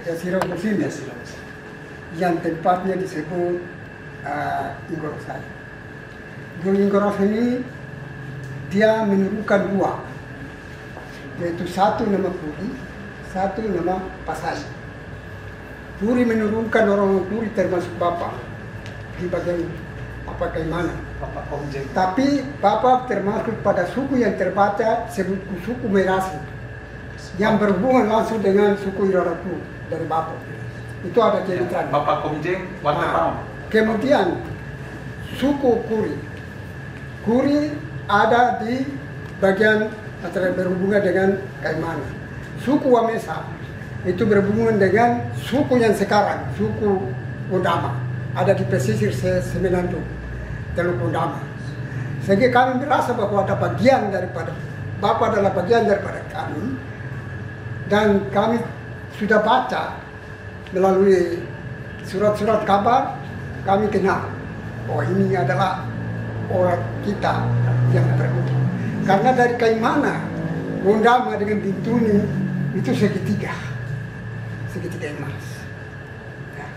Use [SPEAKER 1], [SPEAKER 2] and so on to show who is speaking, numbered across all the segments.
[SPEAKER 1] Jazirah Musim yang tempatnya disebut Inggorosan. Gunung Inggorosan ini dia menurunkan dua, yaitu satu nama Puri, satu nama Pasai. Puri menurunkan orang Puri termasuk Bapak di bagian Kaimana. Tapi Bapak termasuk pada suku yang terbaca sebut suku Merasi, yang berhubungan langsung dengan suku Irarapu dari Bapak. Itu ada cerita.
[SPEAKER 2] Bapak Komjeng, warna Pam.
[SPEAKER 1] Kemudian suku Kuri ada di bagian antara berhubungan dengan Kaimana. Suku Wamesa itu berhubungan dengan suku yang sekarang, suku Undama, ada di pesisir Semenanjung, Teluk Undama. Sehingga kami merasa bahwa ada bagian daripada Bapak adalah bagian daripada kami, dan kami sudah baca melalui surat-surat kabar, kami kenal, oh ini adalah orang kita yang berhubung. Karena dari Kaimana, Undama dengan Bintuni itu segitiga emas. Ya.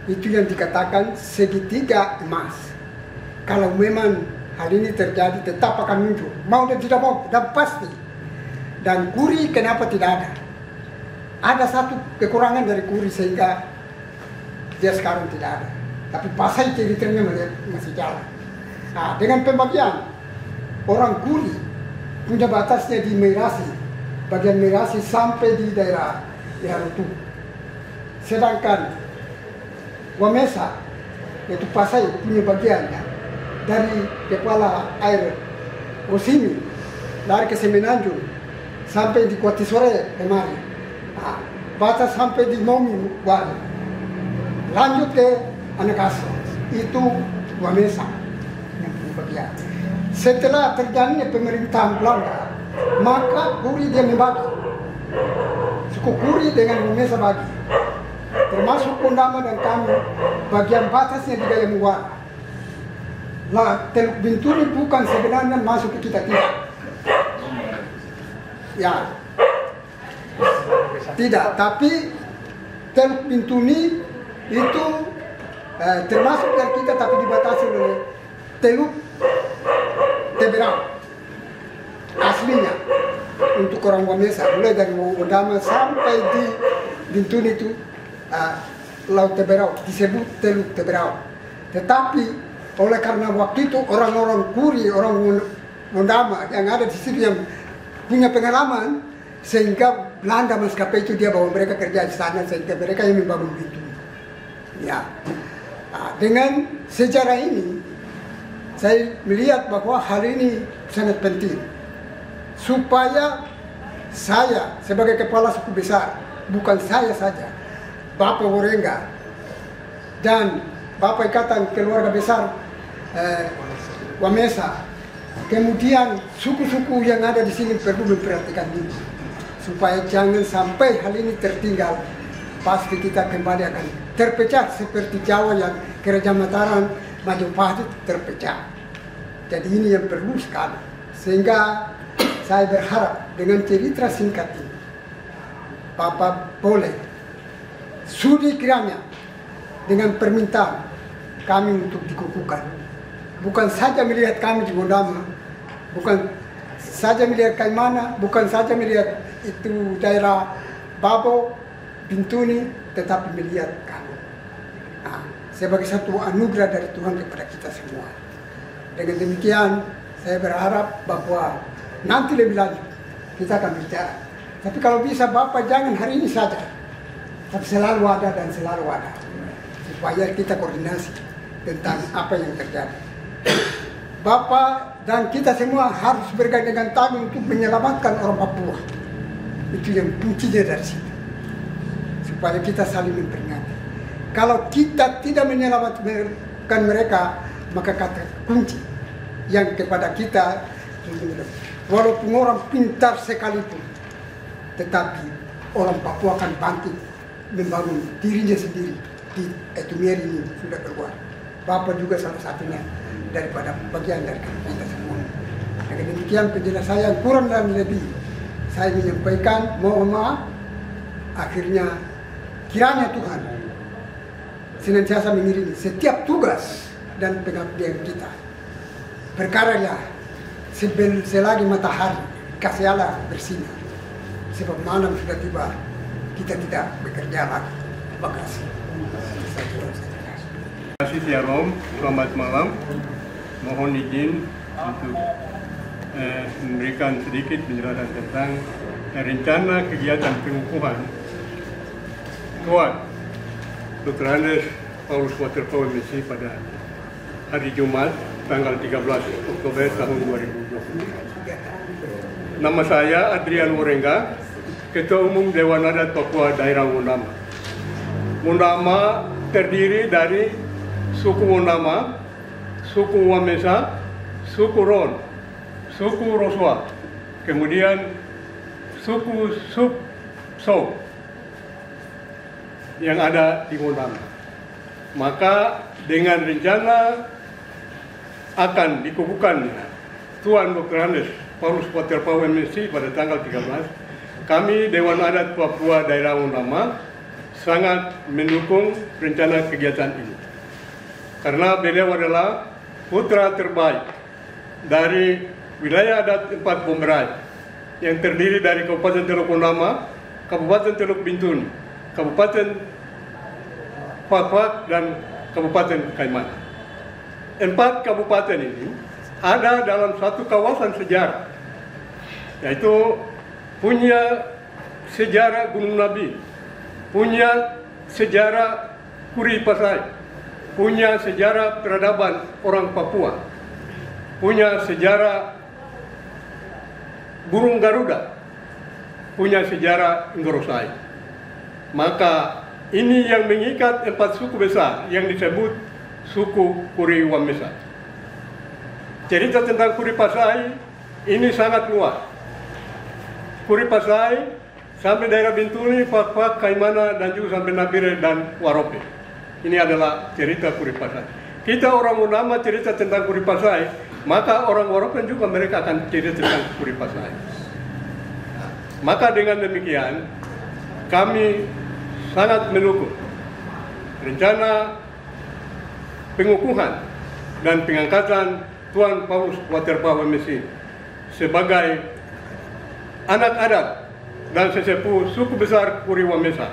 [SPEAKER 1] Itu yang dikatakan segitiga emas. Kalau memang hal ini terjadi, tetap akan muncul. Mau dan tidak mau, dan pasti. Dan Kuri kenapa tidak ada? Ada satu kekurangan dari Kuri sehingga dia sekarang tidak ada. Tapi Pasai ceritanya masih jalan. Nah, dengan pembagian, orang Kuri punya batasnya di Merasi, bagian Merasi sampai di daerah Rutu. Sedangkan Wamesa, yaitu Pasai, punya bagiannya dari kepala air Osimi, lari ke Semenanjung, sampai di Kuatisore kemarin. Nah, batas sampai di Momi Wali. Lanjut ke Anakaso, itu Wamesa yang punya bagian. Setelah terjadinya pemerintahan Belanda, maka Kuri dia membagi. Suku Kuri dengan Wamesa bagi. Termasuk Undama dan kami, bagian batasnya di Gaya Muara. Nah, Teluk Bintuni bukan sebenarnya masuk ke kita tidak. Ya, tidak. Tapi Teluk Bintuni itu termasuk dari kita, tapi dibatasi oleh Teluk Teberau aslinya untuk orang Wamesa, mulai dari Undama sampai di Bintuni itu Laut Teberau disebut Teluk Teberau. Tetapi oleh karena waktu itu orang-orang Kuri, orang Undama yang ada di situ yang punya pengalaman, sehingga Belanda maskapai itu dia bawa mereka kerja di sana, sehingga mereka yang membangun Bintuni. Ya, dengan sejarah ini saya melihat bahwa hal ini sangat penting supaya saya sebagai kepala suku besar, bukan saya saja, Bapak Worengga dan Bapak Ikatan Keluarga Besar Wamesa, kemudian suku-suku yang ada di sini perlu memperhatikan ini supaya jangan sampai hal ini tertinggal. Pasti kita kembali akan terpecah seperti Jawa yang Kerajaan Mataram Majapahit terpecah. Jadi ini yang perlu sekali. Sehingga saya berharap dengan cerita singkat ini, Bapak boleh sudi kiranya dengan permintaan kami untuk dikukuhkan. Bukan saja melihat kami di Undama, bukan saja melihat Kaimana, bukan saja melihat itu daerah Babo, Bintuni, tetapi melihat kami. Nah, sebagai satu anugerah dari Tuhan kepada kita semua. Dengan demikian, saya berharap bahwa nanti lebih lanjut kita akan bicara. Tapi kalau bisa Bapak jangan hari ini saja, tapi selalu ada dan selalu ada, supaya kita koordinasi tentang apa yang terjadi. Bapak dan kita semua harus bergandengan tangan untuk menyelamatkan orang Papua. Itu yang kuncinya dari situ, supaya kita saling memperingati. Kalau kita tidak menyelamatkan mereka, maka kata kunci yang kepada kita, walaupun orang pintar sekalipun, tetapi orang Papua akan bangkit membangun dirinya sendiri. Di Etumier ini sudah keluar. Bapak juga salah satunya daripada bagian dari kita semua. Dengan demikian penjelasan saya kurang dan lebih saya menyampaikan mohon maaf akhirnya kiranya Tuhan senantiasa mengiringi setiap tugas dan pengabdian kita. Berkarya selagi matahari kasih Allah bersinar, sebab malam sudah tiba, kita tidak bekerja lagi. Terima kasih.
[SPEAKER 3] Terima kasih Shalom, selamat malam. Mohon izin untuk memberikan sedikit penjelasan tentang rencana kegiatan pengukuhan Tuan Dr. Andes Paulus Waterpauw MSc pada hari Jumat tanggal 13 Oktober tahun 2020. Nama saya Adrian Morenga, Ketua Umum Dewan Adat Papua Daerah Wonama. Wonama terdiri dari suku Wonama, suku Wamesa, suku Ron, suku Roswa, kemudian suku Subso yang ada di Wonama. Maka dengan rencana akan dikukuhkannya Tuan Dr. Andes Paulus Waterpauw MSc pada tanggal 13, kami Dewan Adat Papua Daerah Wonama sangat mendukung rencana kegiatan ini. Karena beliau adalah putra terbaik dari wilayah adat 4 Bomberai yang terdiri dari Kabupaten Teluk Wonama, Kabupaten Teluk Bintuni, Kabupaten Fak-Fak, dan Kabupaten Kaimana. 4 kabupaten ini ada dalam satu kawasan sejarah, yaitu punya sejarah Gunung Nabi, punya sejarah Kuri Pasai, punya sejarah peradaban orang Papua, punya sejarah burung Garuda, punya sejarah Ngorosai. Maka ini yang mengikat 4 suku besar yang disebut suku Kuri Wamesa. Cerita tentang Kuri Pasai ini sangat luas. Kuri Pasai sampai daerah Bintuni, Fak-Fak, Kaimana, dan juga sampai Nabire dan Warope. Ini adalah cerita Kuri Pasai. Kita orang Wonama cerita tentang Kuri Pasai, maka orang Warope juga mereka akan cerita tentang Kuri Pasai. Maka dengan demikian, kami sangat mendukung rencana pengukuhan dan pengangkatan Tuan Paulus Waterpauw MSc sebagai anak adat dan sesepuh suku besar Kuri Wamesa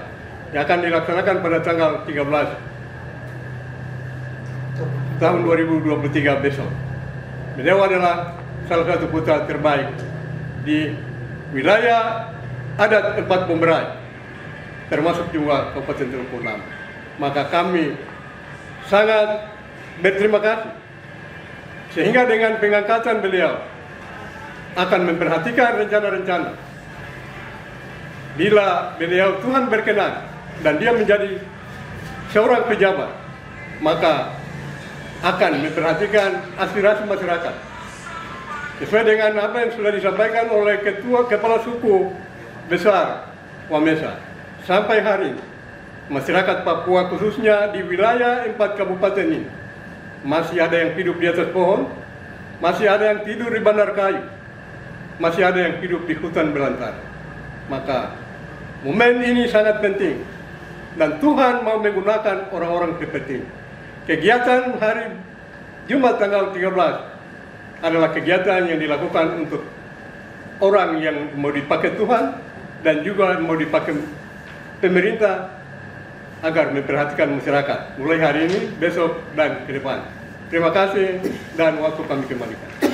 [SPEAKER 3] yang akan dilaksanakan pada tanggal 13 tahun 2023 besok. Beliau adalah salah satu putra terbaik di wilayah adat 4 Bomberai, termasuk juga Kabupaten Teluk Wonama. Maka kami sangat berterima kasih, sehingga dengan pengangkatan beliau akan memperhatikan rencana-rencana. Bila beliau Tuhan berkenan dan dia menjadi seorang pejabat, maka akan memperhatikan aspirasi masyarakat. Sesuai dengan apa yang sudah disampaikan oleh Ketua Kepala Suku Besar Wamesa, sampai hari ini masyarakat Papua khususnya di wilayah 4 kabupaten ini masih ada yang hidup di atas pohon, masih ada yang tidur di bandar kayu, masih ada yang hidup di hutan belantara. Maka momen ini sangat penting dan Tuhan mau menggunakan orang-orang seperti ini. Kegiatan hari Jumat tanggal 13 adalah kegiatan yang dilakukan untuk orang yang mau dipakai Tuhan dan juga mau dipakai pemerintah agar memperhatikan masyarakat mulai hari ini, besok, dan ke depan. Terima kasih dan waktu kami kembalikan.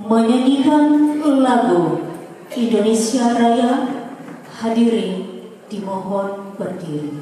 [SPEAKER 4] menyanyikan lagu Indonesia Raya. Hadirin dimohon berdiri.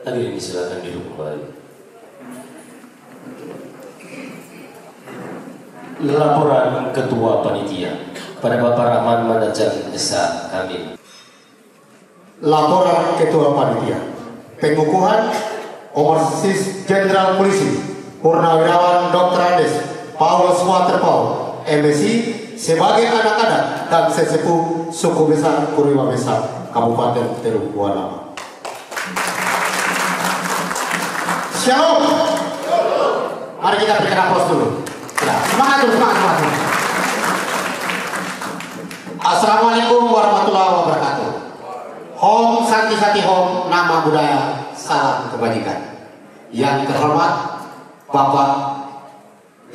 [SPEAKER 5] Hadirin silakan duduk kembali. Laporan Ketua Panitia pada Bapak Rahman Manajat Esa Kamil.
[SPEAKER 6] Laporan Ketua Panitia. Pengukuhan Opersis Jenderal Polisi Purnawirawan Dr. Andes Paulus Waterpau MSI sebagai anak-anak dan sesepuh suku besar Kuriwa Besar Kabupaten Teluk Buana. Shalom. Mari kita berikan aplaus dulu. Ya, semangat dulu, semangat. Assalamualaikum warahmatullahi wabarakatuh. Om Santi Sati Om, nama budaya, salam kebajikan. Yang terhormat Bapak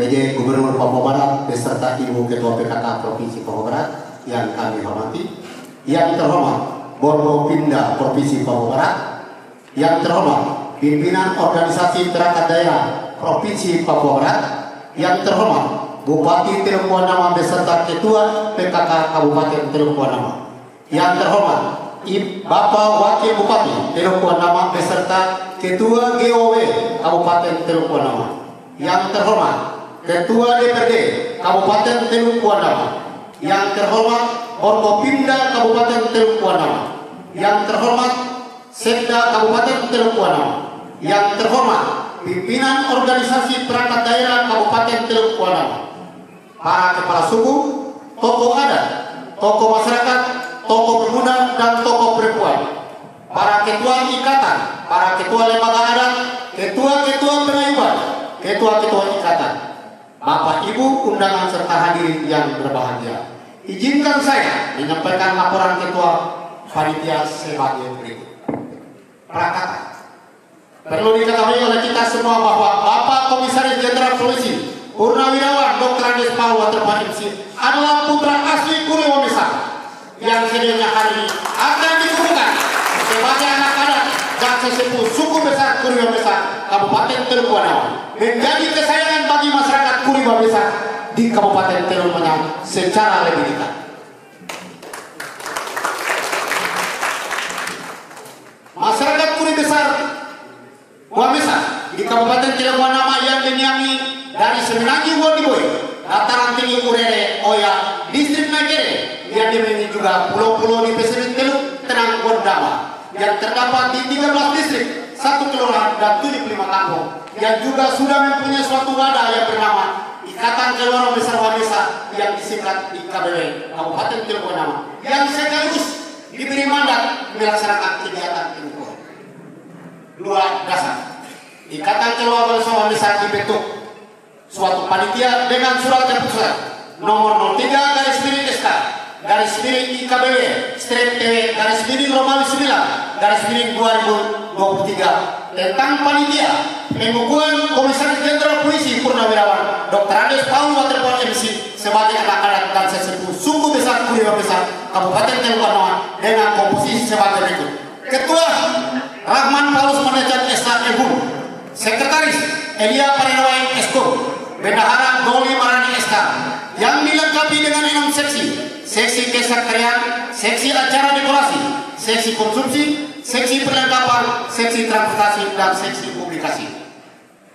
[SPEAKER 6] PJ Gubernur Papua Barat beserta Ibu Ketua PKK Provinsi Papua Barat yang kami hormati. Yang terhormat Forkopimda Provinsi Papua Barat. Yang terhormat pimpinan organisasi perangkat daerah Provinsi Papua Barat. Yang terhormat Bupati Teluk Buana beserta Ketua PKK Kabupaten Teluk Buana. Yang terhormat Bapak Wakil Bupati Teluk Buana beserta Ketua GOW Kabupaten Teluk Buana. Yang terhormat Ketua DPRD Kabupaten Teluk Buana. Yang terhormat Forkopimda Kabupaten Teluk Buana. Yang terhormat Sekda Kabupaten Teluk Buana. Yang terhormat pimpinan organisasi perangkat daerah Kabupaten Teluk Buana, para kepala suku, tokoh adat, tokoh masyarakat, tokoh pemuda dan tokoh perempuan, para ketua ikatan, para ketua lembaga adat, ketua-ketua pengayuban, ketua-ketua ikatan, Bapak Ibu undangan serta hadirin yang berbahagia. Izinkan saya menyampaikan laporan ketua panitia sebagai berikut. Prakata. Perlu diketahui oleh kita semua bahwa Bapak Komisaris Jenderal Polisi Purnawirawan Dr. Andes Paul Waterpau MC adalah putra asli Kuriwa Besar yang sedianya hari ini akan dikukuhkan sebagai anak adat dan sesepuh suku besar Kuriwa Besar Kabupaten Teluk Buana, menjadi kesayangan bagi masyarakat Kuriwa Besar di Kabupaten Teluk Buana secara lebih dekat. Masyarakat Kuriwa Besar Wamesa di Kabupaten Teluk Buana yang dinyami dari Semenanjung Wodiboy, dataran tinggi Urere, Oya, distrik Nagere, yang dimiliki juga pulau-pulau di pesisir Teluk Tenang Gondama, yang terdapat di 13 distrik, 1 kelurahan dan 75 kampung, yang juga sudah mempunyai suatu wadah yang bernama Ikatan Keluarga Besar Wamesa yang disingkat IKBW Kabupaten Teluk Buana, yang sekaligus diberi mandat melaksanakan kegiatan pengukuhan. 2. Dasar. Ikatan Keluarga Bersama Besar dibentuk suatu panitia dengan surat keputusan nomor 03-TW/TW/Romawi 9/2023 tentang panitia pengukuhan Komisaris Jenderal Polisi Purnawirawan Dr. Andes Paul Waterpau MC sebagai anak-anak dan sesepuh suku besar Kuriwa Besar Kabupaten Teluk Benoa dengan komposisi sebagai berikut. Ketua Rahman Paulus Manajan SK Ebun, Sekretaris Elia Parenawain Esko, Bendahara Doli Marani SK, yang dilengkapi dengan 6 seksi: seksi kesekretarian, seksi acara dekorasi, seksi konsumsi, seksi perlengkapan, seksi transportasi, dan seksi publikasi.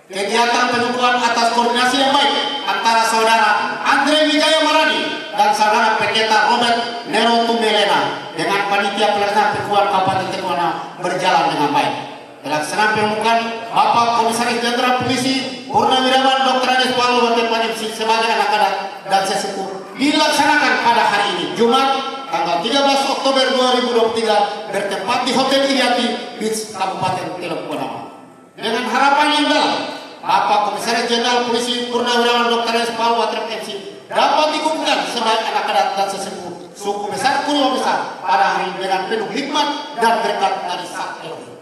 [SPEAKER 6] Kegiatan pengukuhan atas koordinasi yang baik antara saudara Andre Wijaya Marani dan saudara Pendeta Robert Nero Tumbelena dengan panitia pelaksana pengukuhan Kabupaten Teluk Benoa berjalan dengan baik. Pelaksanaan pengukuhan Bapak Komisaris Jenderal Polisi Purnawirawan Dr. Andes Paul Waterpau MC sebagai anak-anak dan sesepuh dilaksanakan pada hari ini Jumat tanggal 13 Oktober 2023 bertempat di Hotel Iriati Beach Kabupaten Teluk Benoa. Dengan harapan yang dalam, Bapak Komisaris Jenderal Polisi Purnawirawan Dr. Andes Paul Waterpau MC dapat dikukuhkan sebagai anak-anak dan sesepuh suku besar Kuriwa Besar pada hari ini dengan penuh hikmat dan berkat dari Sang Elohim.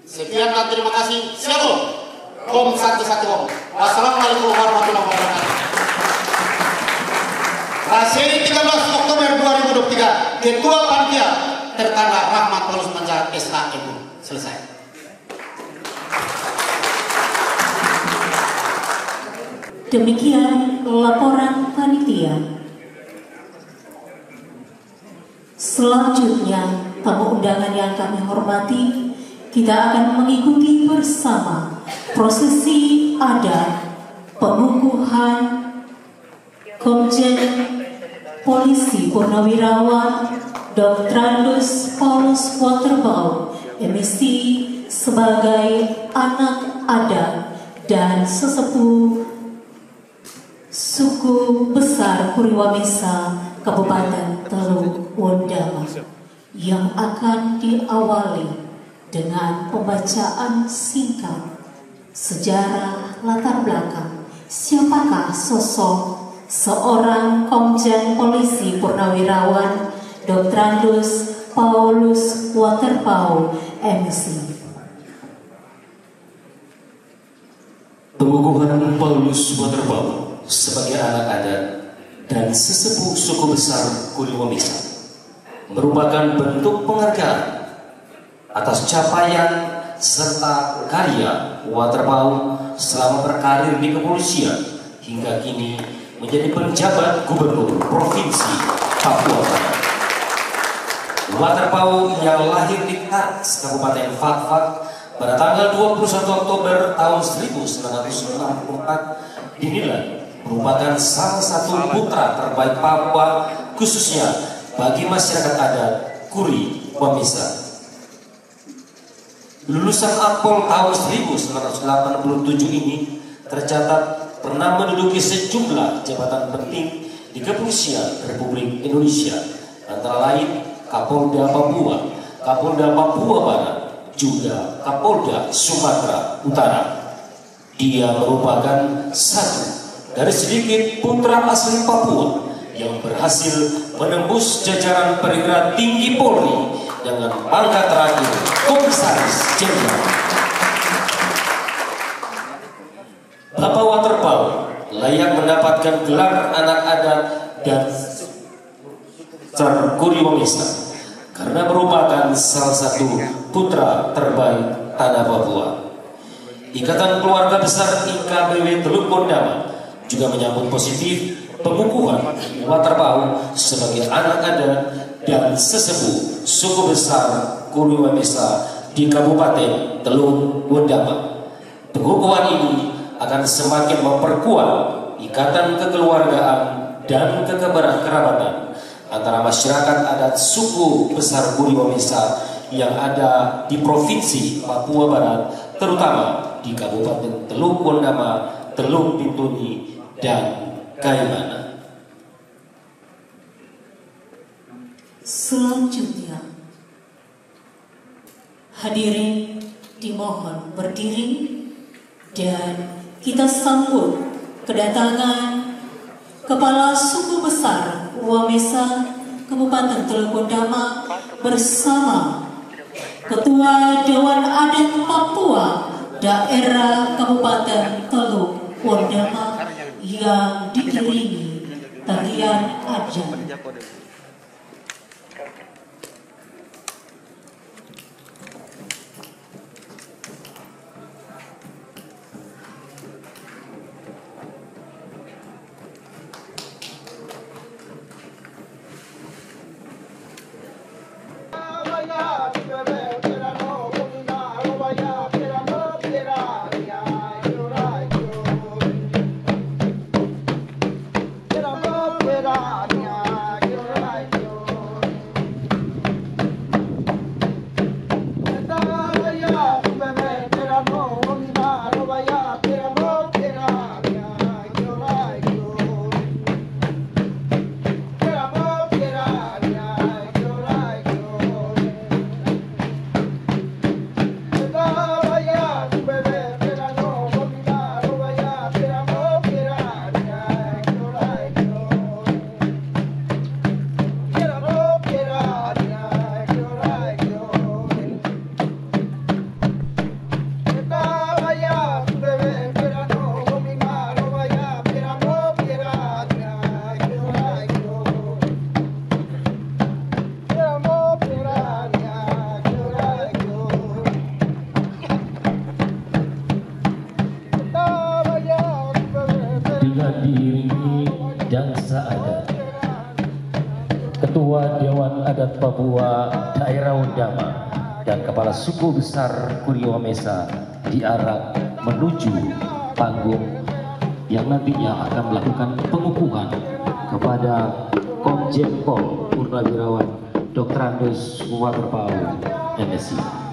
[SPEAKER 6] Sekian dan terima kasih. Shalom. Om Santi Om. Wassalamualaikum warahmatullahi wabarakatuh. Raseri 13 Oktober 2023, Ketua Panitia tertanda Rahmat Paulus Manajan SK Ebun. Selesai.
[SPEAKER 4] Demikian laporan panitia. Selanjutnya, tamu undangan yang kami hormati, kita akan mengikuti bersama prosesi adat pengukuhan Komjen Polisi Purnawirawan Dr. Andes Paulus Waterpau MC sebagai anak adat dan sesepuh suku besar Kuriwa Mesa Kabupaten Teluk Wondama yang akan diawali dengan pembacaan singkat sejarah latar belakang siapakah sosok seorang Komjen Polisi Purnawirawan Dr. Andes Paulus Waterpau MC.
[SPEAKER 5] Pengukuhan Paulus Waterpau sebagai anak adat dan sesepuh suku besar Kuriwa Mesa merupakan bentuk penghargaan atas capaian serta karya Waterpau selama berkarir di kepolisian hingga kini menjadi penjabat gubernur Provinsi Papua Barat. Waterpau yang lahir di Kars, Kabupaten Fakfak pada tanggal 21 Oktober tahun 1964 dinilai merupakan salah satu putra terbaik Papua, khususnya bagi masyarakat adat Kuriwa Mesa. Lulusan Akpol tahun 1987 ini tercatat pernah menduduki sejumlah jabatan penting di kepolisian Republik Indonesia, antara lain Kapolda Papua, Kapolda Papua Barat, juga Kapolda Sumatera Utara. Dia merupakan satu dari sedikit putra asli Papua yang berhasil menembus jajaran perwira tinggi Polri dengan pangkat terakhir Komisaris Jenderal. Bapak Waterpau layak mendapatkan gelar anak adat dan Kuriwa Mesa karena merupakan salah satu putra terbaik tanah Papua. Ikatan Keluarga Besar IKBW Teluk Wondama juga menyambut positif pengukuhan Waterpau sebagai anak adat dan sesepuh suku besar Kuriwa Mesa di Kabupaten Teluk Wondama. Pengukuhan ini akan semakin memperkuat ikatan kekeluargaan dan kekerabatan antara masyarakat adat suku besar Kuriwa Mesa yang ada di Provinsi Papua Barat, terutama di Kabupaten Teluk Wondama, Teluk Bintuni, dan Kaimana.
[SPEAKER 4] Selanjutnya, hadirin dimohon berdiri dan kita sambut kedatangan Kepala Suku Besar Wamesa Kabupaten Teluk Wondama bersama Ketua Dewan Adat Papua Daerah Kabupaten Teluk Wondama yang diiringi tarian ajan.
[SPEAKER 5] Diiringi dansa adat, Ketua Dewan Adat Papua Daerah Wondama dan Kepala Suku Besar Kuri Wamesa diarak menuju panggung yang nantinya akan melakukan pengukuhan kepada Komjen Pol Purnawirawan Dr. Andes Waterpau MSI.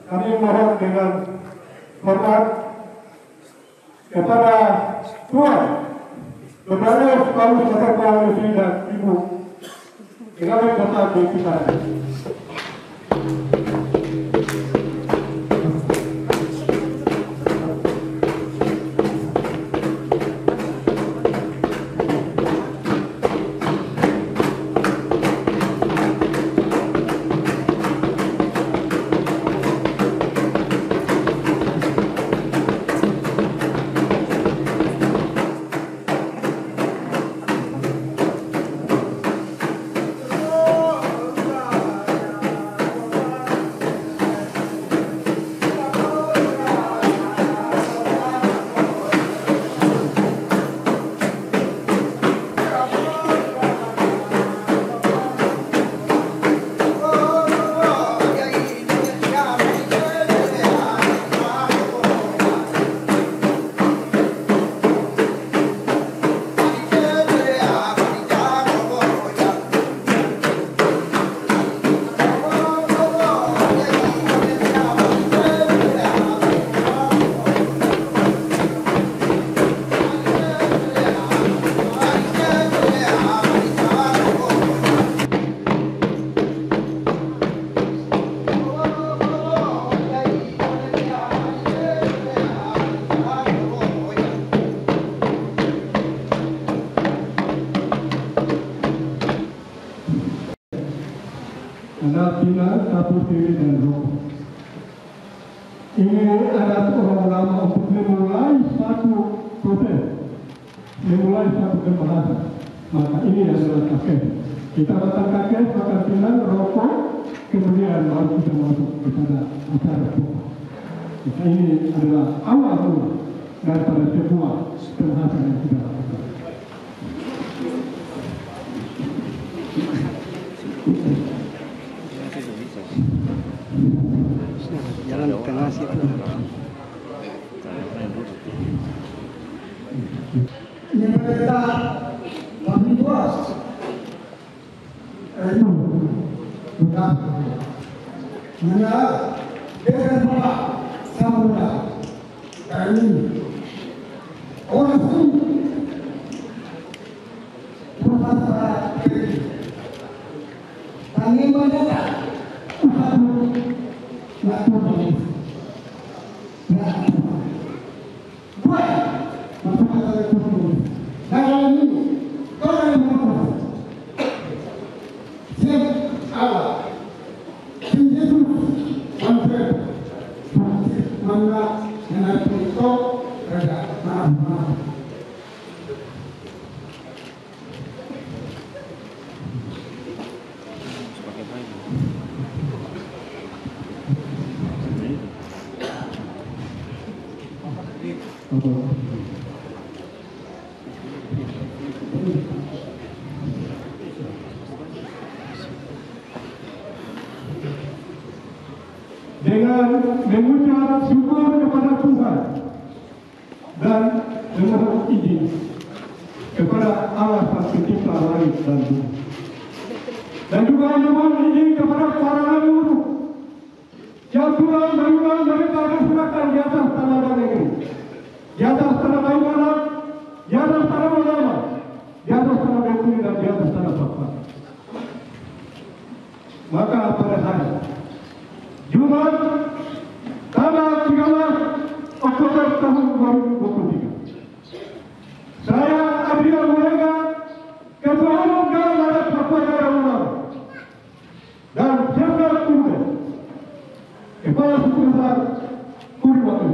[SPEAKER 3] Kami mohon dengan hormat kepada Tuhan, kepada Bapak Beserta Istri dan Ibu, dengan kota di kita. Adalah Bina, Satu Diri dan Roh. Ini adalah orang lama untuk memulai satu proses, memulai satu pembahasan. Maka ini adalah kakek. Kita datang kakek, makan Bina, rokok, kemudian baru kita masuk kepada acara pokok. Maka ini adalah awal mula daripada sebuah pembahasan yang kita lakukan.
[SPEAKER 1] Jalan di tengah situ. Ini kita kami puas. Ayo, sudah. Mana dengan Bapak Samudra kami orang pun berpasrah diri. Kami mendapat
[SPEAKER 3] dengan mengucap syukur kepada Tuhan dan memohon izin kepada Allah Sang Pencipta langit dan bumi, dan juga memohon izin kepada para leluhur yang sudah melakukan mereka keserakahan di atas tanah dan negeri, di atas tanah Kalimantan, di atas tanah Madura, di atas tanah Bengkulu dan di atas tanah Papua. Maka pada hari Jumat tanggal 13 Oktober tahun 2023, saya Adrian Mulega, Ketua Umum Jalan Raya Papua Daerah Ulama, dan Jenderal Kumpul, Kepala Suku Besar Kuriwatu,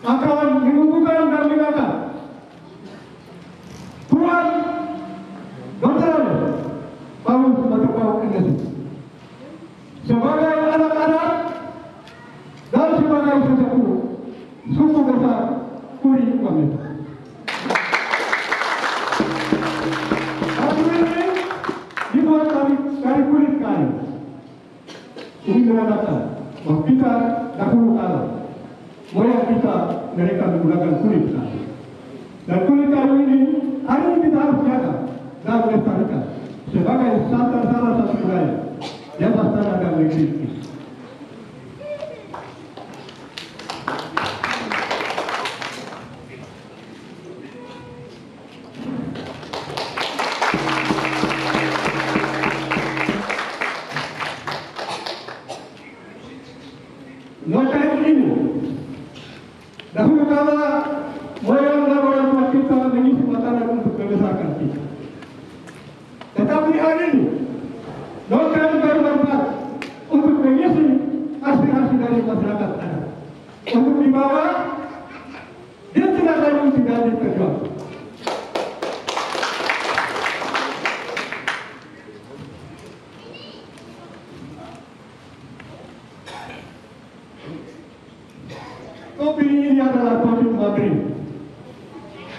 [SPEAKER 3] akan mengukuhkan dan mengatas rekomendasi. Sebagai anak-anak dan sebagai sesepuh suku besar Kuri Wamesa. Baju ini dibuat dari kulit kayu. Ini menandakan bahwa kita dahulu kala moyang kita mereka menggunakan kulit kayu. Dan kulit kayu ini hari ini kita harus jaga dan melestarikan sebagai salah satu budaya yang ada dalam negeri ini. Noken ini dahulu kala moyang dan orang tua kita mengisi makanan untuk membesarkan kita. Tetapi hari ini noken bermanfaat untuk mengisi aspirasi dari masyarakat adat. Untuk dibawa dia tidak lagi tidak diperjuang. Topi ini adalah topi Madrid,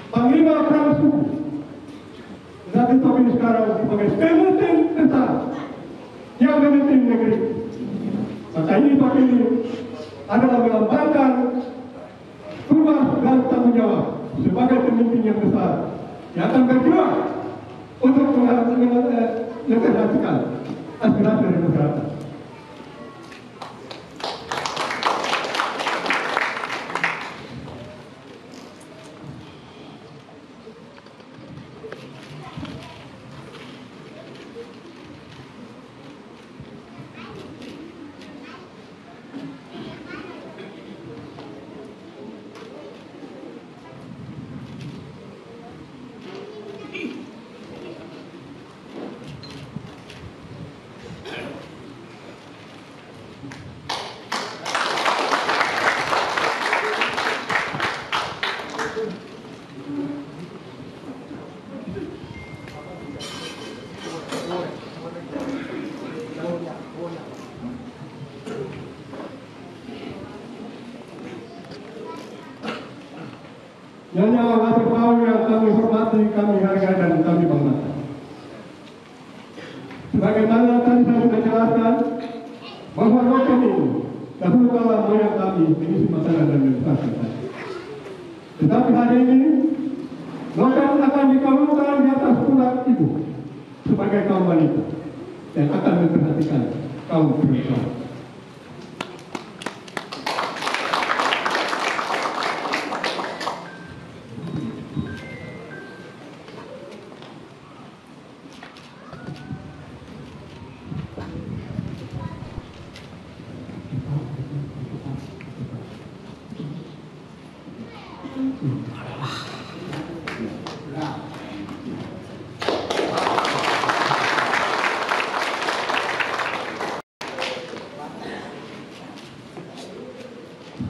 [SPEAKER 3] Panglima Perang Suku. Tapi topi sekarang sebagai pemimpin besar yang memimpin negeri. Maka ini topi ini adalah melambangkan tugas dan tanggung jawab sebagai pemimpin yang besar yang akan berjuang untuk memperhatikan aspirasi dari masyarakat. Nyonya Wakil Paul yang kami hormati, kami hargai dan kami banggakan. Sebagaimana tadi saya sudah jelaskan bahwa noken ini dahulu kala moyang kami mengisi makanan dan membesarkan saya. Tetapi hari ini noken akan dikabulkan di atas pundak ibu sebagai kaum wanita yang akan memperhatikan kaum perempuan.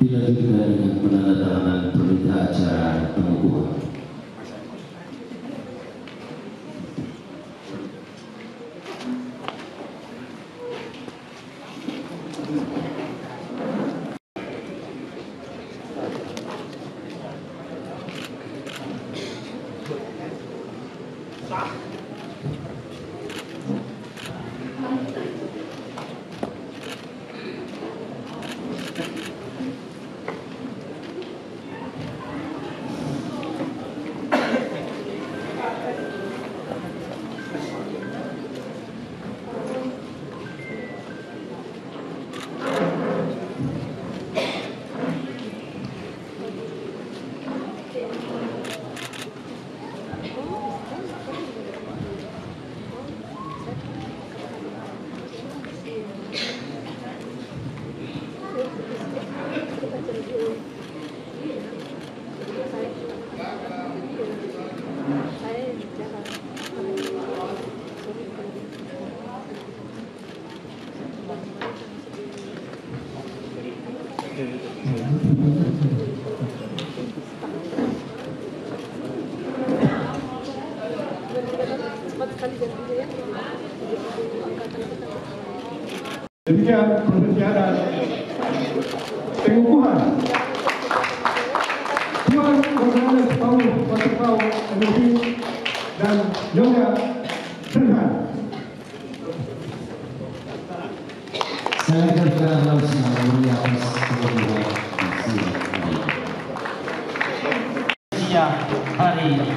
[SPEAKER 5] Dilanjutkan dengan penandatanganan berita acara pengukuhan.
[SPEAKER 7] Cepat sekali jadi ya.
[SPEAKER 3] Demikian prosesi adat pengukuhan Tuan Kornalis Paulus Wasikau MSc dan Yoga Serhan.
[SPEAKER 7] Saya berkenan langsung memulia atas kebenaran siang hari ini.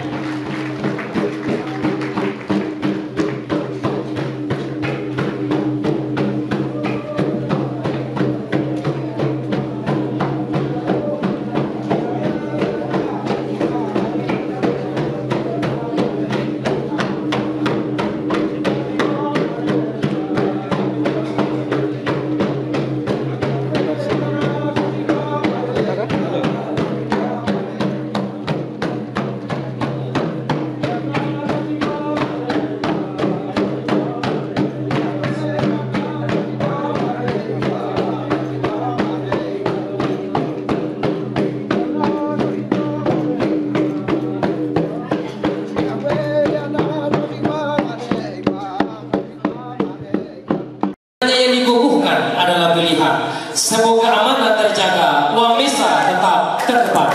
[SPEAKER 5] Semoga amanah terjaga, uang misa tetap terdepan.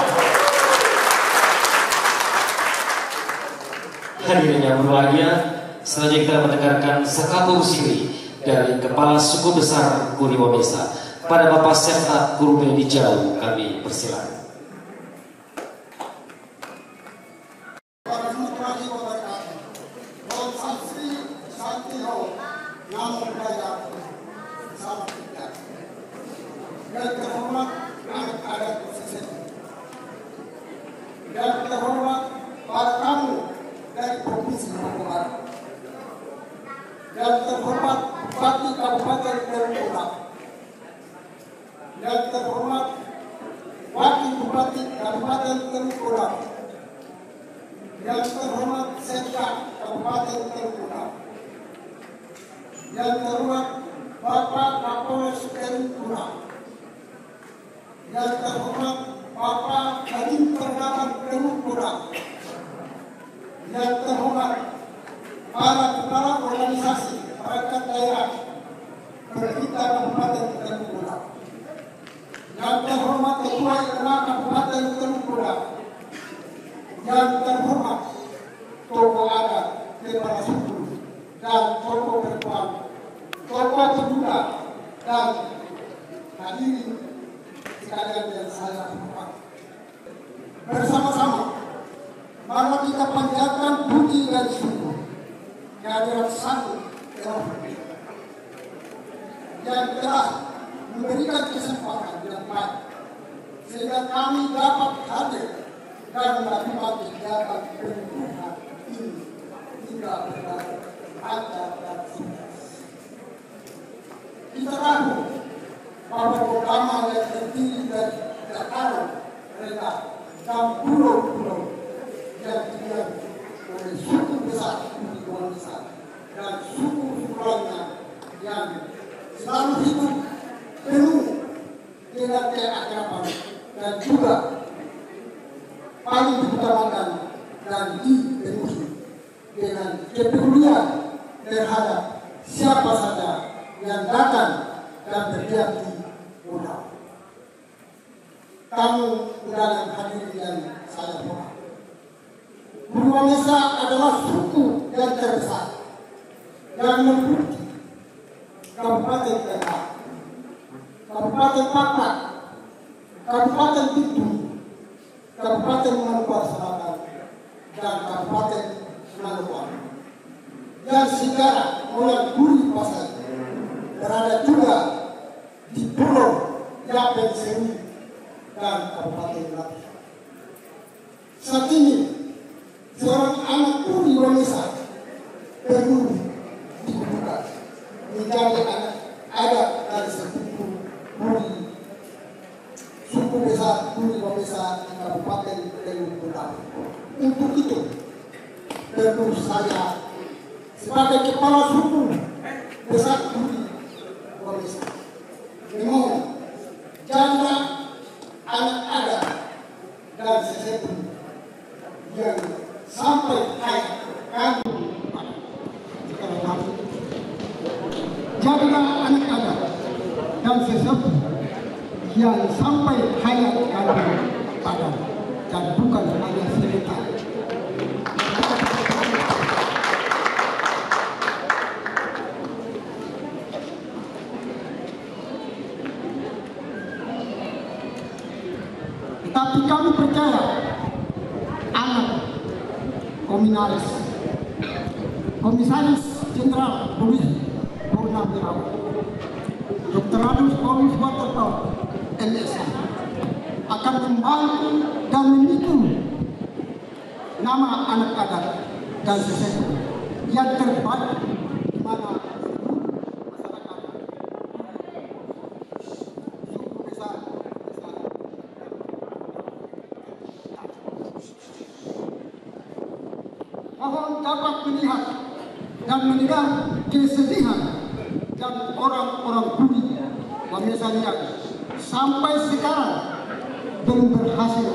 [SPEAKER 5] Hadirin yang berbahagia, selanjutnya kita mendengarkan sakatur siri dari Kepala Suku Besar Kuri Wamesa. Pada Bapak Serta Kurube Dijau, kami persilakan.
[SPEAKER 1] Yang terhormat anak-anak pesisir, yang terhormat para tamu dari Provinsi Papua Barat, yang terhormat Bupati Kabupaten Teluk, yang terhormat Wakil Bupati Kabupaten Teluk, yang terhormat Sekda Kabupaten Teluk, yang terhormat Bapak Kapolres Teluk, yang terhormat Bapak Kadin Perdagangan Teluk, yang terhormat para kepala organisasi perangkat daerah pemerintah Kabupaten Teluk, yang terhormat Ketua RW Kabupaten Teluk, yang terhormat tokoh adat, kepala suku dan tokoh perempuan, tokoh pemuda dan hadirin sekalian yang saya hormati. Bersama-sama mari kita panjatkan puji dan syukur kehadirat satu yang telah memberikan kesempatan yang baik sehingga kami dapat hadir dan melakukan kegiatan pengukuhan ini hingga berlaku acara dan sukses. Kita tahu bahwa programa yang terdiri dari dataran rendah dan pulau-pulau yang dimiliki oleh suku besar Kuri Wamesa dan suku lainnya yang selalu hidup penuh dengan keakraban dan juga paling diutamakan dan dipenuhi dengan kepedulian terhadap siapa saja yang datang dan berdiam di pulau. Kamu undangan hadirin yang saya hormati. Kuri Wamesa adalah suku yang terbesar yang meliputi Kabupaten Tengah, Kabupaten Pakpak, Kabupaten Bitung, Kabupaten Maluku Selatan, dan Kabupaten Maluku. Yang sejarah mulai Kuri Pasai berada juga di Pulau Yapen Sewu dan Kabupaten Lapis. Saat ini seorang anak Kuri Wamesa perlu dikukuhkan menjadi anak adat dari suku Kuri, suku besar Kuri Wamesa di Kabupaten Teluk. Untuk itu perlu saya sebagai kepala suku besar Kuri Wamesa memohon jadilah anak adat dan sesepuh yang sampai hayat kami yang sampai hayat kami padan dan bukan hanya sebentar. Tetapi kami percaya anak Komisaris Jenderal Polisi Purnawirawan Dr. Adus Paulus Waterpau LSI akan membantu dan mendukung nama anak adat dan sesepuh yang terbaik di mana masyarakat suku besar mohon dapat melihat dan mendengar kesedihan dan orang-orang Budi Wamesa sampai sekarang belum berhasil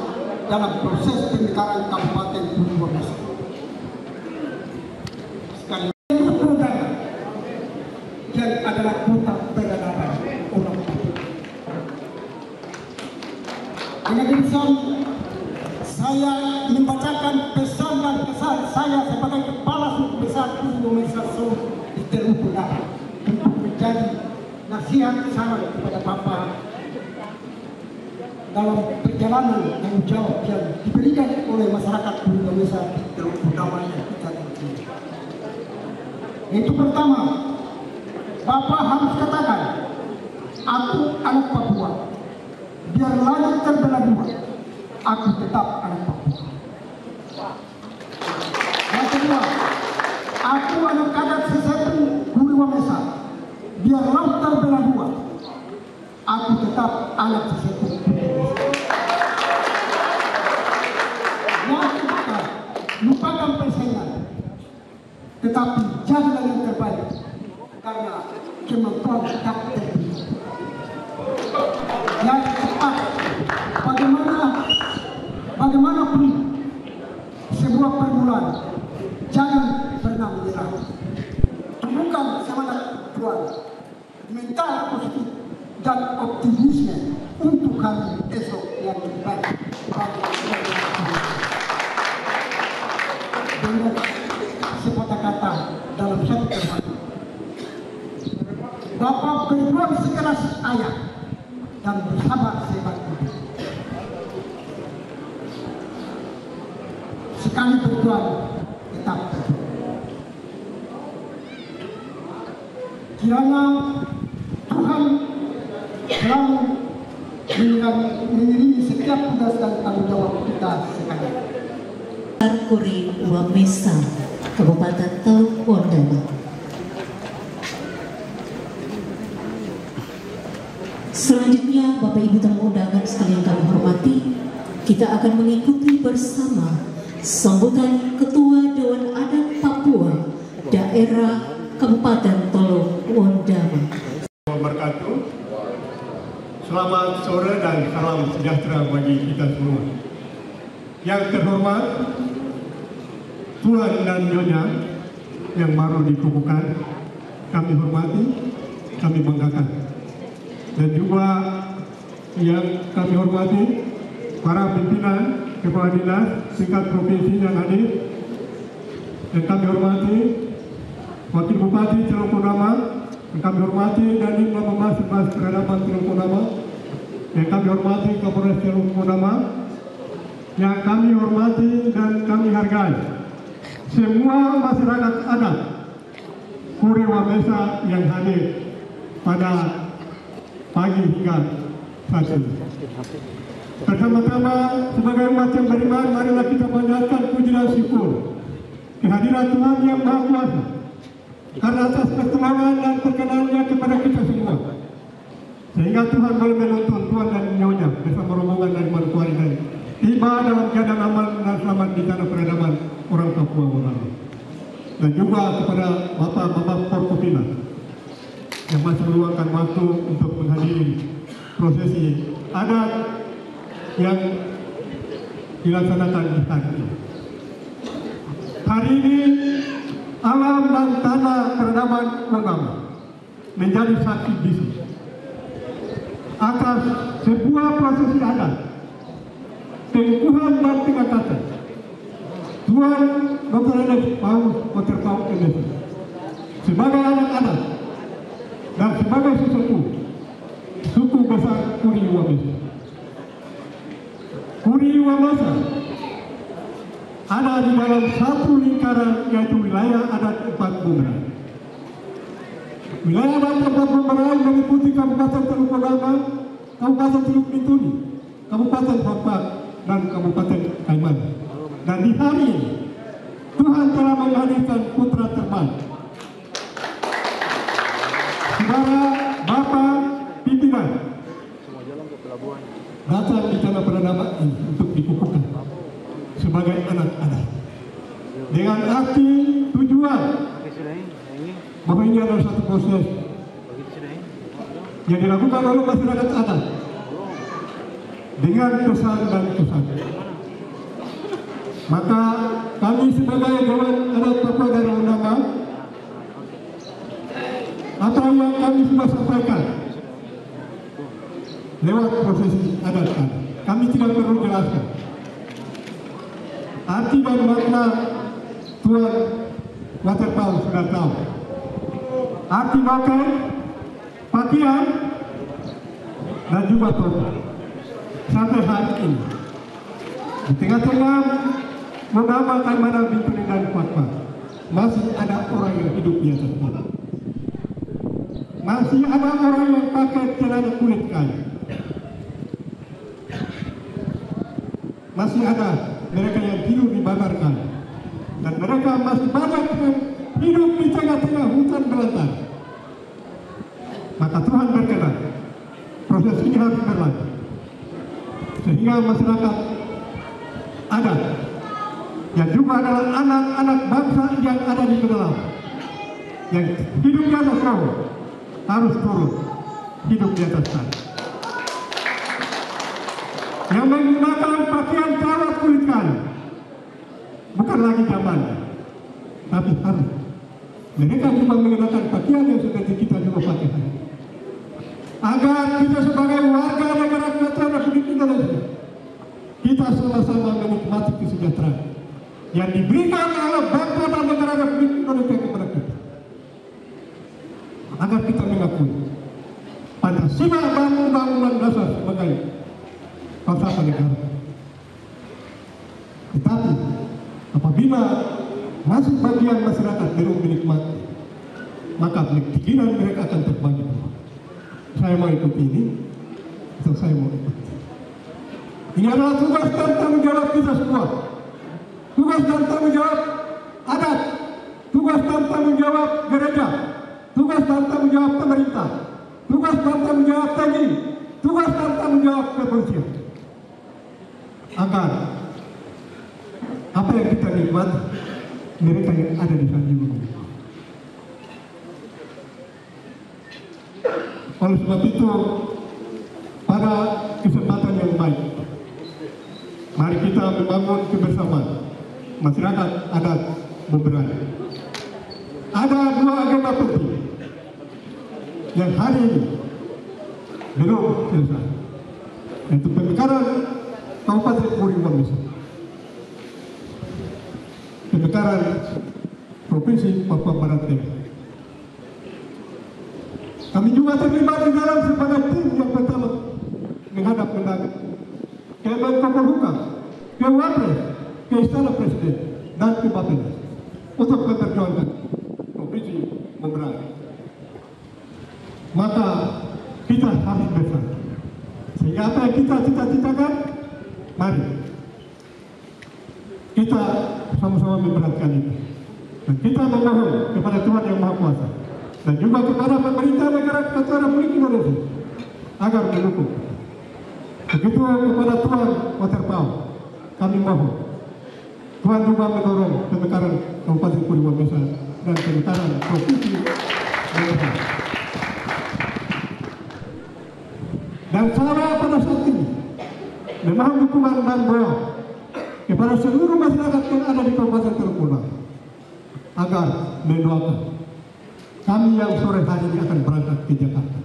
[SPEAKER 1] dalam proses pemekaran Kabupaten Budi Wamesa. Sekali lagi, yang adalah kota peradaban orang Budi. Dengan demikian, saya membacakan pesan dan kesan saya sebagai Kepala Suku Besar Budi Wamesa di Terumpulah untuk menjadi nasihat saya kepada Bapak dalam perjalanan tanggung jawab yang diberikan oleh masyarakat Budi Wamesa di Terumpulah yang kita terima. Itu pertama, Bapak harus katakan, aku anak Papua, biar langit terbelah dua, aku tetap anak Papua. Yang kedua, aku anak adat sesepuh Budi Wamesa, biar laut terbelah dua, aku tetap anak sesepuh Budi Wamesa. Yang ketiga, lupakan persaingan, tetapi jadilah yang terbaik, karena kemampuan tak terbaik. Yang keempat, bagaimanapun sebuah permulaan, jangan pernah menyerah. Tumbuhkan semangat Tuhan, mental positif dan optimisme untuk hari esok yang lebih baik. Dengan sepatah kata dalam satu kalimat, Bapak berjuang sekeras ayah dan bersabar sehebat ibu. Sekali berjuang, tetap berjuang. Kiranya Tuhan selalu mengiringi setiap tugas dan tanggung jawab kita sekalian.
[SPEAKER 4] Kuri Wamesa, Kabupaten Teluk Wondama. Selanjutnya, Bapak Ibu tamu undangan sekalian kami hormati, kita akan mengikuti bersama sambutan Ketua Dewan Adat Papua Daerah Kabupaten Teluk Wondama.
[SPEAKER 3] Wabarakatuh. Selamat sore dan salam sejahtera bagi kita semua. Yang terhormat Tuan dan Nyonya yang baru dikukuhkan, kami hormati, kami banggakan. Dan juga yang kami hormati para pimpinan kepala dinas tingkat provinsi yang hadir, dan kami hormati Wakil Bupati Teluk Wondama, yang kami hormati Dandim Mas Peradaban Teluk Wondama, yang kami hormati Kapolres Teluk Wondama, yang kami hormati dan kami hargai semua masyarakat adat Budi Wamesa yang hadir pada pagi hingga saat ini. Bersama-sama sebagai umat yang beriman, marilah kita panjatkan puji dan syukur kehadiran Tuhan yang Maha Kuasa karena atas pertolongan dan perkenannya kepada kita semua, sehingga Tuhan boleh menuntun Tuhan dan Nyonya bersama rombongan dari Manokwari dan tiba dalam keadaan aman dan selamat di tanah peradaban orang Papua Wondama. Dan juga kepada Bapak-Bapak Forkopimda yang masih meluangkan waktu untuk menghadiri prosesi adat yang dilaksanakan di hari ini. Hari ini alam dan tanah peradaban Wondama menjadi saksi bisu atas sebuah prosesi adat, pengukuhan dan pengangkatan Tuan Dr. Enes Paus Waterpau MS sebagai anak adat dan sebagai sesepuh suku besar Kuri Wamesa. Kuri Wamesa ada di dalam satu lingkaran, yaitu wilayah adat Empat Bumrah. Wilayah adat Empat Bumrah meliputi Kabupaten Teluk Kodama, Kabupaten Teluk Bintuni, Kabupaten Papua, dan Kabupaten Kaiman. Dan di hari ini Tuhan telah menghadirkan putra terbaik, saudara Bapak pimpinan, datang di tanah Perdana ini untuk dikukuhkan sebagai anak adat dengan arti tujuan bahwa ini adalah satu proses yang dilakukan oleh masyarakat adat dengan kesan dan kesan. Maka kami sebagai Dewan Adat Papua dan Undama, apa yang kami sudah sampaikan lewat prosesi adat kami tidak perlu jelaskan. Arti dan makna Tuan Waterpau sudah tahu. Arti pakaian dan juga topi. Sampai hari ini di tengah-tengah Undama Kaiman Bintuni dan Papua masih ada orang yang hidup di atas bumi. Masih ada orang yang pakai celana kulit kayu. Masih ada mereka yang hidup di Babarkan, dan mereka masih banyak yang hidup di tengah-tengah hutan belantara. Maka Tuhan berkenan proses ini harus berlanjut sehingga masyarakat adat yang juga adalah anak-anak bangsa yang ada di dalam, yang hidup di atas bawah, harus turun hidup di atas tanah. Yang menggunakan pakaian kawat kulit kayu bukan lagi zamannya, tapi harus mereka juga menggunakan pakaian yang seperti kita juga pakai hari ini, agar kita sebagai warga negara kesatuan Republik Indonesia kita sama-sama menikmati kesejahteraan yang diberikan oleh bangsa dan negara Republik Indonesia kepada kita, agar kita mengakui Pancasila dan Undang-Undang Dasar sebagai bangsa negara. Tetapi apabila masih bagian masyarakat belum menikmati, maka keinginan mereka akan terbagi. Saya mau ikut ini, atau saya mau ikut. Ini adalah tugas dan tanggung jawab kita semua. Tugas dan tanggung jawab adat, tugas dan tanggung jawab gereja, tugas dan tanggung jawab pemerintah, tugas dan tanggung jawab TNI, tugas dan tanggung jawab kepolisian. Agar apa yang kita nikmati, mereka yang ada di sana juga. Oleh sebab itu, pada kesempatan yang baik, mari kita membangun kebersamaan masyarakat adat Bumrah. Ada dua agenda penting yang hari ini belum selesai, yaitu pemekaran Kabupaten Kuri Wamesa, pemekaran Provinsi Papua Barat Daya. Kami juga terlibat di dalam sebagai tim yang pertama menghadap ke Menko Polhukam, ke Wapres, ke Istana Presiden, dan ke Bappenas untuk memperjuangkan Provinsi Bumrah. Maka kita harus bersama, sehingga apa yang kita cita-citakan, mari kita sama-sama memberatkan itu, dan kita memohon kepada Tuhan Yang Maha Kuasa dan juga kepada pemerintah negara kesatuan Republik Indonesia agar mendukung. Begitu kepada Tuan Waterpau, kami mohon Tuhan juga mendorong pemekaran Kabupaten Kuri Wamesa dan pemekaran Provinsi Bumrah. Dan saya pada saat ini memohon dukungan dan doa kepada seluruh masyarakat yang ada di Kabupaten Teluk Kodama agar mendoakan kami yang sore hari ini akan berangkat ke Jakarta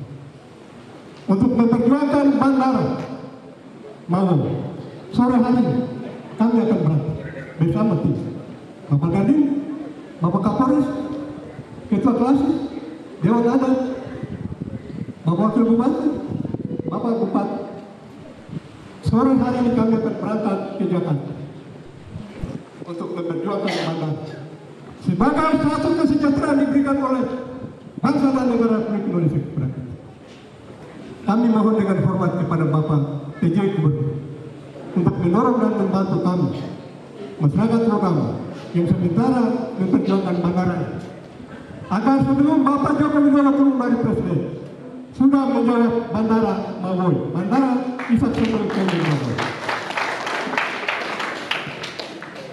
[SPEAKER 3] untuk memperjuangkan bandara Mawo. Sore hari kami akan berangkat bersama tim Bapak Gading, Bapak Kapolres, Ketua Klasis, Dewan Adat, Bapak Wakil Bupati, Bapak Bupati. Sore hari ini kami akan berangkat ke Jakarta untuk memperjuangkan bandara sebagai satu kesejahteraan diberikan oleh bangsa dan negara Republik Indonesia kepada kita. Kami mohon dengan hormat kepada Bapak PJ Gubernur untuk mendorong dan membantu kami masyarakat Rogama yang sementara memperjuangkan bandara agar sebelum Bapak Joko Widodo turun dari presiden sudah menjawab bandara Mawoy, bandara Ishak Sumber Mawoy.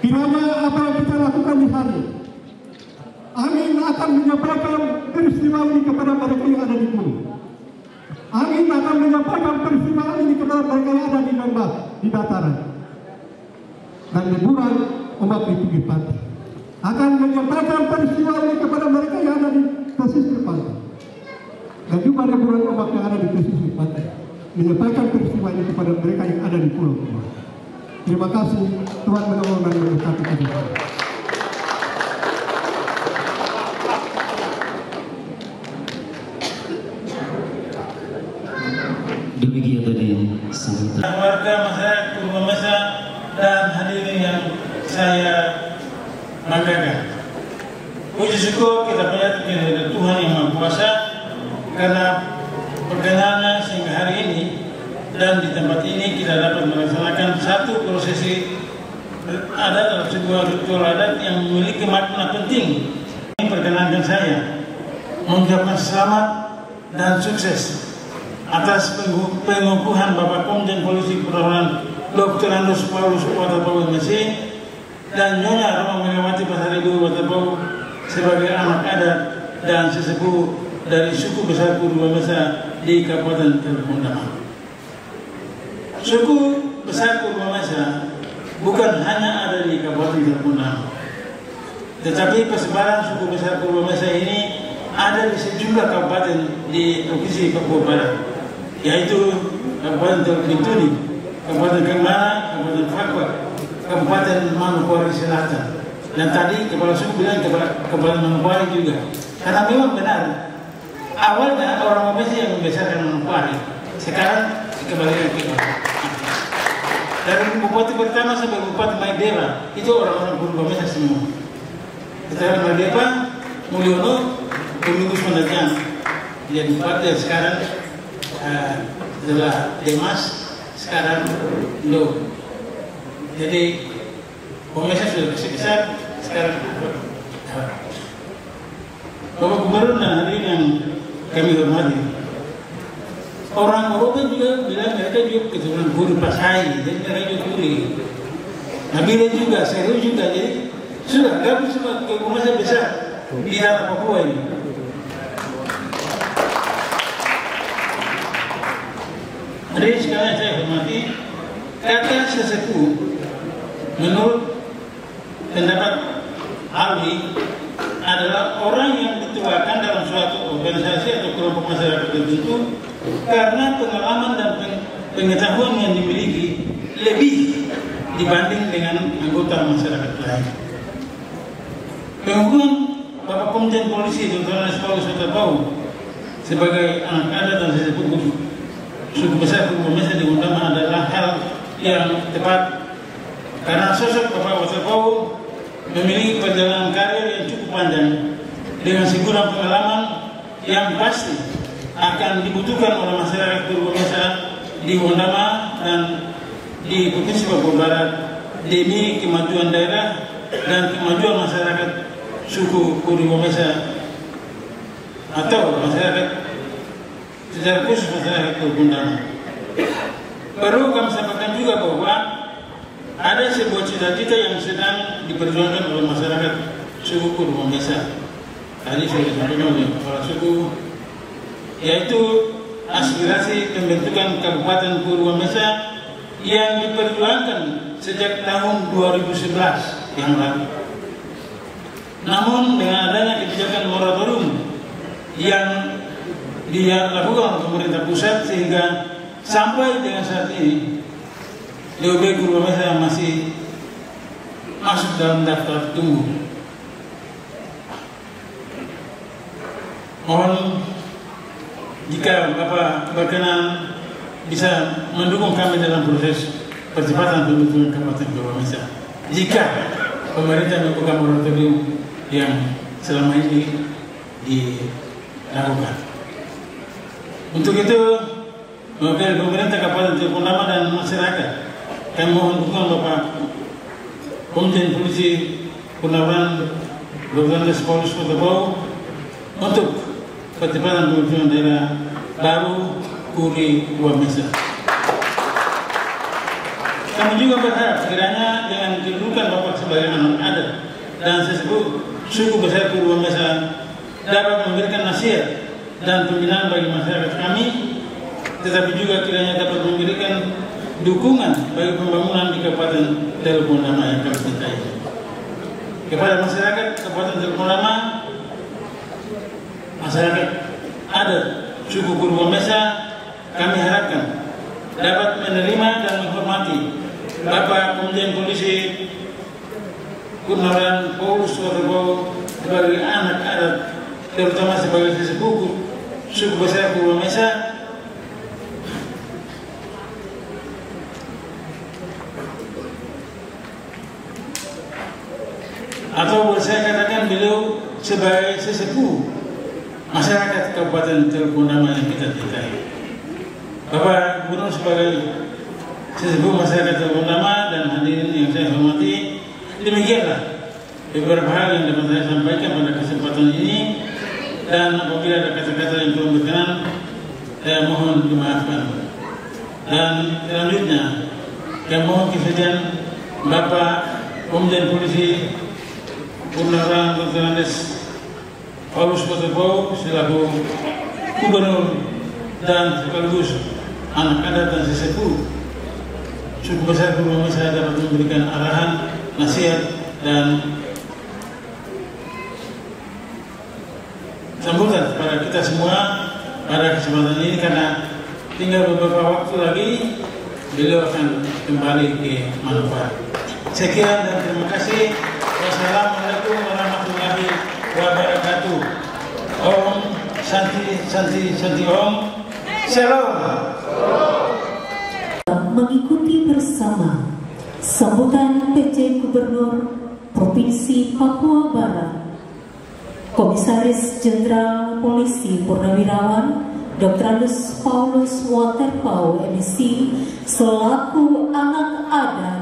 [SPEAKER 3] Kiranya apa yang kita lakukan di hari Amin akan menyampaikan peristiwa ini kepada mereka yang ada di bumi. Amin akan menyampaikan peristiwa ini kepada mereka yang ada di lembah, di dataran dan liburan umat di pinggir pantai. Akan menyampaikan peristiwa ini kepada mereka yang ada di pesisir pantai dan juga liburan umat yang ada di pesisir pantai. Menyampaikan peristiwa ini kepada mereka yang ada di pulau-pulau. Terima kasih. Tuhan menolong dan memberkati kita.
[SPEAKER 7] Demikian tadi sambutan.
[SPEAKER 8] Warga masyarakat Purwomesa dan hadirin yang saya banggakan. Puji syukur kita panjatkan kepada Tuhan Yang Maha Kuasa karena perkenannya sehingga hari ini dan di tempat ini kita dapat melaksanakan satu prosesi adat atau sebuah ritual adat yang memiliki makna penting. Ini perkenankan saya mengucapkan selamat dan sukses atas pengukuhan Bapak Komjen Polisi Purwakarta Dr. Andus Paulus Watapau MC dan Nyonya Roma Megawati Pasaribu Watapau sebagai anak adat dan sesepuh dari suku besar Purwomesa di Kabupaten Teluk Undama. Suku besar Purwomesa bukan hanya ada di Kabupaten Teluk Undama, tetapi persebaran suku besar Purwomesa ini ada di sejumlah kabupaten di Provinsi Papua Barat, yaitu Kabupaten Teluk Bintuni, Kabupaten Kemana, Kabupaten Fakwa, Kabupaten Manokwari Selatan. Dan tadi kepala suku bilang Kabupaten Manokwari juga. Karena memang benar, awalnya orang Manokwari yang membesarkan Manokwari, sekarang dikembalikan ke Manokwari. Dari bupati pertama sampai bupati Maidera itu orang-orang Purwomesa semua. Setelah Maidera, Mulyono, Domingus Mandajan, dia bupati sekarang. Setelah Demas sekarang Lo. Jadi Purwomesa sudah besar sekarang. Bapak Gubernur dan hadirin yang kami hormati, orang Eropa juga bilang mereka juga keturunan Guru Pasai, jadi mereka juga Guri. Nabila juga, Seru juga, jadi sudah gabung semua ke Purwomesa besar di tanah Papua ini. Hadirin sekalian saya hormati, kata sesepuh menurut pendapat Alwi adalah orang yang dituakan dalam suatu organisasi atau kelompok masyarakat tertentu karena pengalaman dan pengetahuan yang dimiliki lebih dibanding dengan anggota masyarakat lain. Pengukuhan Bapak Komjen Polisi Dr. Andus Paulus Watapau sebagai anak adat dan sesepuh suku besar Purwomesa di Undama adalah hal yang tepat karena sosok Bapak Watapau memiliki perjalanan karir yang cukup panjang dengan seguran pengalaman yang pasti akan dibutuhkan oleh masyarakat Purwomesa di Undama dan di Provinsi Papua Barat demi kemajuan daerah dan kemajuan masyarakat suku Purwomesa atau masyarakat secara khusus masyarakat Teluk Undama. Perlu kami sampaikan juga bahwa ada sebuah cita-cita yang sedang diperjuangkan oleh masyarakat suku Purwomesa. Tadi sudah disampaikan oleh kepala suku, yaitu aspirasi pembentukan Kabupaten Purwomesa yang diperjuangkan sejak tahun 2011 yang lalu. Namun dengan adanya kebijakan moratorium yang dia lakukan pemerintah pusat sehingga sampai dengan saat ini DOB Purwamesa masih masuk dalam daftar tunggu. Mohon jika Bapak berkenan bisa mendukung kami dalam proses percepatan pembentukan Kabupaten Purwamesa. Jika pemerintah membuka moratorium yang selama ini dilakukan. Untuk itu, mewakili pemerintah Kabupaten Teluk Bondama dan masyarakat, kami mohon dukungan Bapak Komjen Polisi Purnawirawan Dr. Paulus Kota Bau untuk percepatan pembentukan daerah baru Kuri Wamesa. Kami juga berharap kiranya dengan kedudukan Bapak sebagai anak adat dan sesepuh suku besar Kuri Wamesa dapat memberikan nasihat dan pembinaan bagi masyarakat kami, tetapi juga kiranya dapat memberikan dukungan bagi pembangunan di Kabupaten Teluk Bondama yang kami cintai. Kepada masyarakat Kabupaten Teluk Bondama, masyarakat adat suku Kuri Wamesa, kami harapkan dapat menerima dan menghormati Bapak Komjen Polisi Purnawirawan Paulus Kota Bau sebagai anak adat, terutama sebagai sesepuh suku besar Kuri Wamesa, atau boleh saya katakan beliau sebagai sesepuh masyarakat Kabupaten Teluk Bondama yang kita cintai. Bapak Gubernur sebagai sesepuh masyarakat Teluk Bondama dan hadirin yang saya hormati, demikianlah beberapa hal yang dapat saya sampaikan pada kesempatan ini, dan apabila ada kata-kata yang kurang berkenan, saya mohon dimaafkan. Dan selanjutnya, kami mohon kesediaan Bapak Komjen Polisi Purnawirawan Dr. Paulus Kota Bau selaku Gubernur dan sekaligus anak adat dan sesepuh suku besar Kuri Wamesa dapat memberikan arahan, nasihat, dan sambutan kepada kita semua pada kesempatan ini, karena tinggal beberapa waktu lagi beliau akan kembali ke Manokwari. Sekian dan terima kasih. Wassalamualaikum warahmatullahi wabarakatuh. Om Santi Santi Santi Om. Shalom.
[SPEAKER 4] Mengikuti bersama sambutan PJ Gubernur Provinsi Papua Barat, Komisaris Jenderal Polisi Purnawirawan Dr. Paulus Waterpau MSc selaku anak adat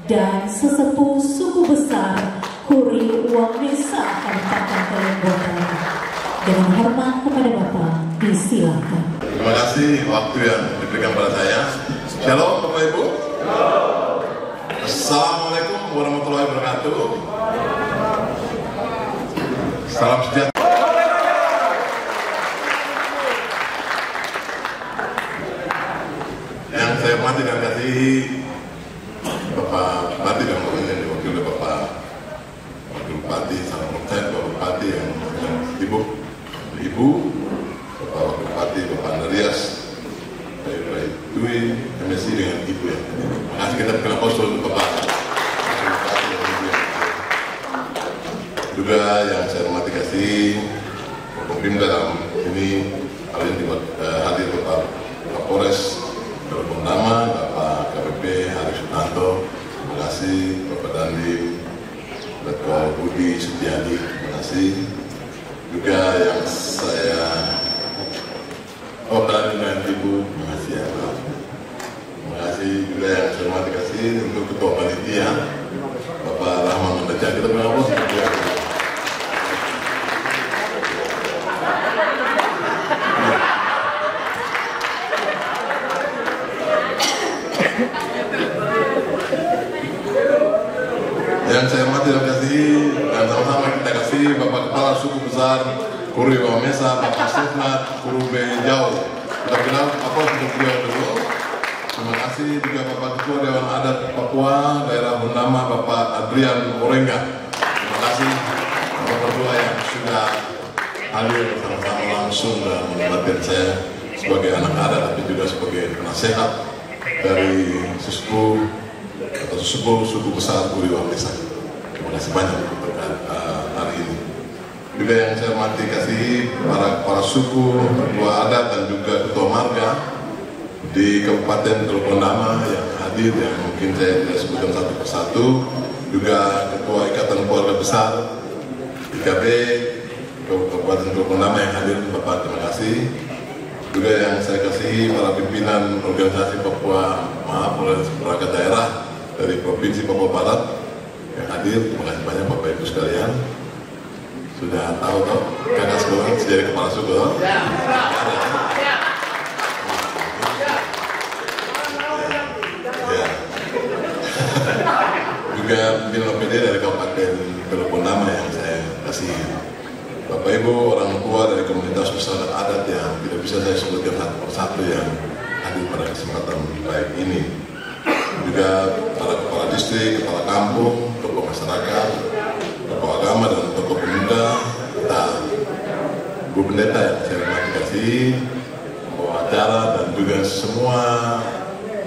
[SPEAKER 4] dan sesepuh suku besar Kuri Wamesa Kabupaten Teluk Bondama. Dengan hormat kepada Bapak, disilakan.
[SPEAKER 9] Terima kasih waktu yang diberikan pada saya. Shalom Bapak Ibu. Assalamualaikum warahmatullahi wabarakatuh. Salam sejahtera. Yang saya hormati dan kasihi Bapak Bupati dan Wakilnya diwakili oleh Bapak Wakil Bupati, salam hormat Bapak Bupati yang sibuk, Ibu, Bapak Wakil Bupati, Bapak Andreas, Bapak Dwi, MSc dengan Ibu ya. Terima kasih kita berikan aplaus untuk Bapak Bupati dan Ibu ya. Juga yang saya hormati kasih Pemda dalam ini kali ini hadir Bapak Kapolres Teluk Bondama, Bapak KPP Hari Sutanto, terima kasih Bapak Dandim, Bapak Budi Setiadi, terima kasih. Juga yang saya Dandim dan Ibu, terima kasih ya Pak. Terima kasih juga yang saya hormati kasih untuk Ketua Panitia Bapak Rahman Mendaja. Kita berapa seperti itu. Yang saya hormati dan kasih, dan sama-sama kita kasih Bapak Kepala Suku Besar Kuri Wamesa, Bapak Sefnat Kurube Jauh. Kita bilang apa untuk beliau dulu. Terima kasih juga Bapak Ketua Dewan Adat Papua Daerah Bondama, Bapak Adrian Morenga. Terima kasih Bapak Ketua yang sudah hadir bersama-sama langsung dan melibatkan saya sebagai anak adat, tapi juga sebagai penasehat dari sesepuh atau sesepuh suku besar Guri Wamesa. Terima kasih banyak untuk hari ini. Juga yang saya hormati kasih para suku, ketua adat dan juga ketua marga di Kabupaten Teluk Bondama yang hadir, yang mungkin saya tidak sebutkan satu persatu. Juga ketua Ikatan Keluarga Besar IKB Kabupaten Teluk Bondama yang hadir, Bapak, terima kasih. Juga yang saya kasihi para pimpinan organisasi Papua, perangkat daerah dari Provinsi Papua Barat yang hadir, terima kasih banyak Bapak Ibu sekalian. Sudah tahu toh, kakak sekolah sejari kepala suku toh? Ya. Juga pimpinan OPD dari Kabupaten Teluk Bondama yang saya kasih. Bapak Ibu, orang tua dari komunitas masyarakat adat yang tidak bisa saya sebutkan satu persatu yang hadir pada kesempatan baik ini. Juga para kepala distrik, kepala kampung, tokoh masyarakat, tokoh agama dan tokoh pemuda, kita Bu Pendeta yang saya hormati kasih, pembawa acara dan juga semua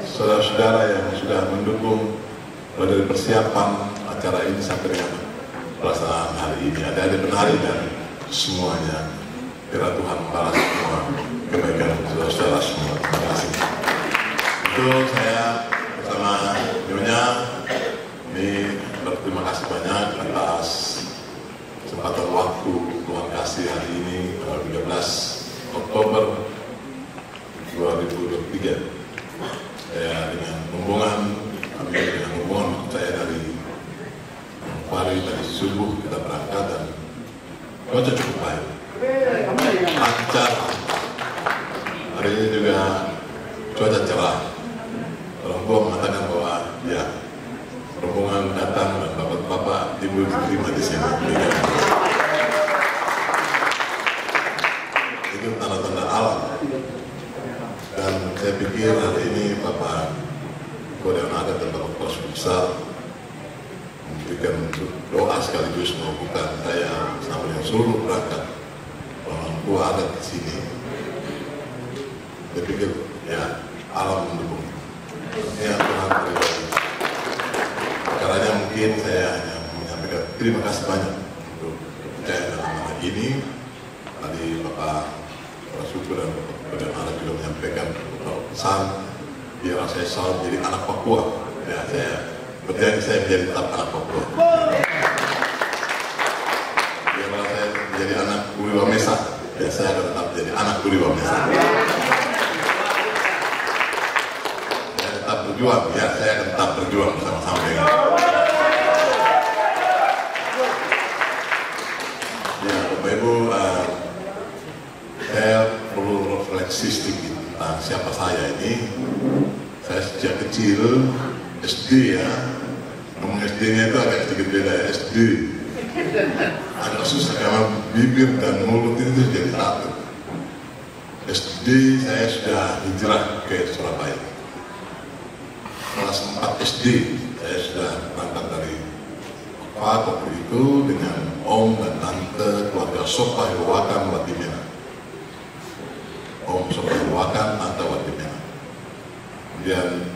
[SPEAKER 9] saudara-saudara yang sudah mendukung mulai dari persiapan acara ini sampai dengan pelaksanaan hari ini. Ada penari dan semuanya. Kira Tuhan membalas semua kebaikan saudara-saudara semua. Terima kasih. Itu saya bersama Nyonya ini berterima kasih banyak atas kesempatan waktu Tuhan kasih hari ini tanggal 13 Oktober 2023. Saya dengan rombongan, saya dari pagi tadi subuh kita berangkat dan cuaca cukup baik, lancar. Hari ini juga cuaca cerah. Orang tua mengatakan bahwa ya rombongan datang dan bapak-bapak ibu diterima di sini. Itu tanda-tanda alam. Dan saya pikir hari ini Bapak Ketua Adat dan Bapak Kepala Suku Besar memberikan doa sekaligus mengukuhkan saya sama dengan seluruh perangkat orang tua adat di sini. Saya pikir ya alam mendukung. Ya Tuhan pribadi. Karena mungkin saya hanya menyampaikan terima kasih banyak untuk percaya dalam hal ini. Tadi Bapak Kepala Suku dan Bapak Ketua Adat juga menyampaikan pesan biar saya selalu menjadi anak Papua. Ya saya berjanji saya menjadi tetap anak Papua. Ya kalau saya menjadi anak Guri Wamesa, ya saya akan tetap menjadi anak Guri Wamesa. Saya tetap berjuang, ya saya akan tetap berjuang bersama-sama dengan. Ya Bapak Ibu, saya perlu refleksi sedikit tentang siapa saya ini. Saya sejak kecil SD ya, ngomong SD-nya itu agak sedikit beda ya, SD agak susah karena bibir dan mulut itu jadi satu. SD saya sudah hijrah ke Surabaya. Kelas 4 SD saya sudah berangkat dari waktu itu dengan om dan tante keluarga Sopa Hirwakan Watimena. Om Sopa Hirwakan, tante Watimena. Kemudian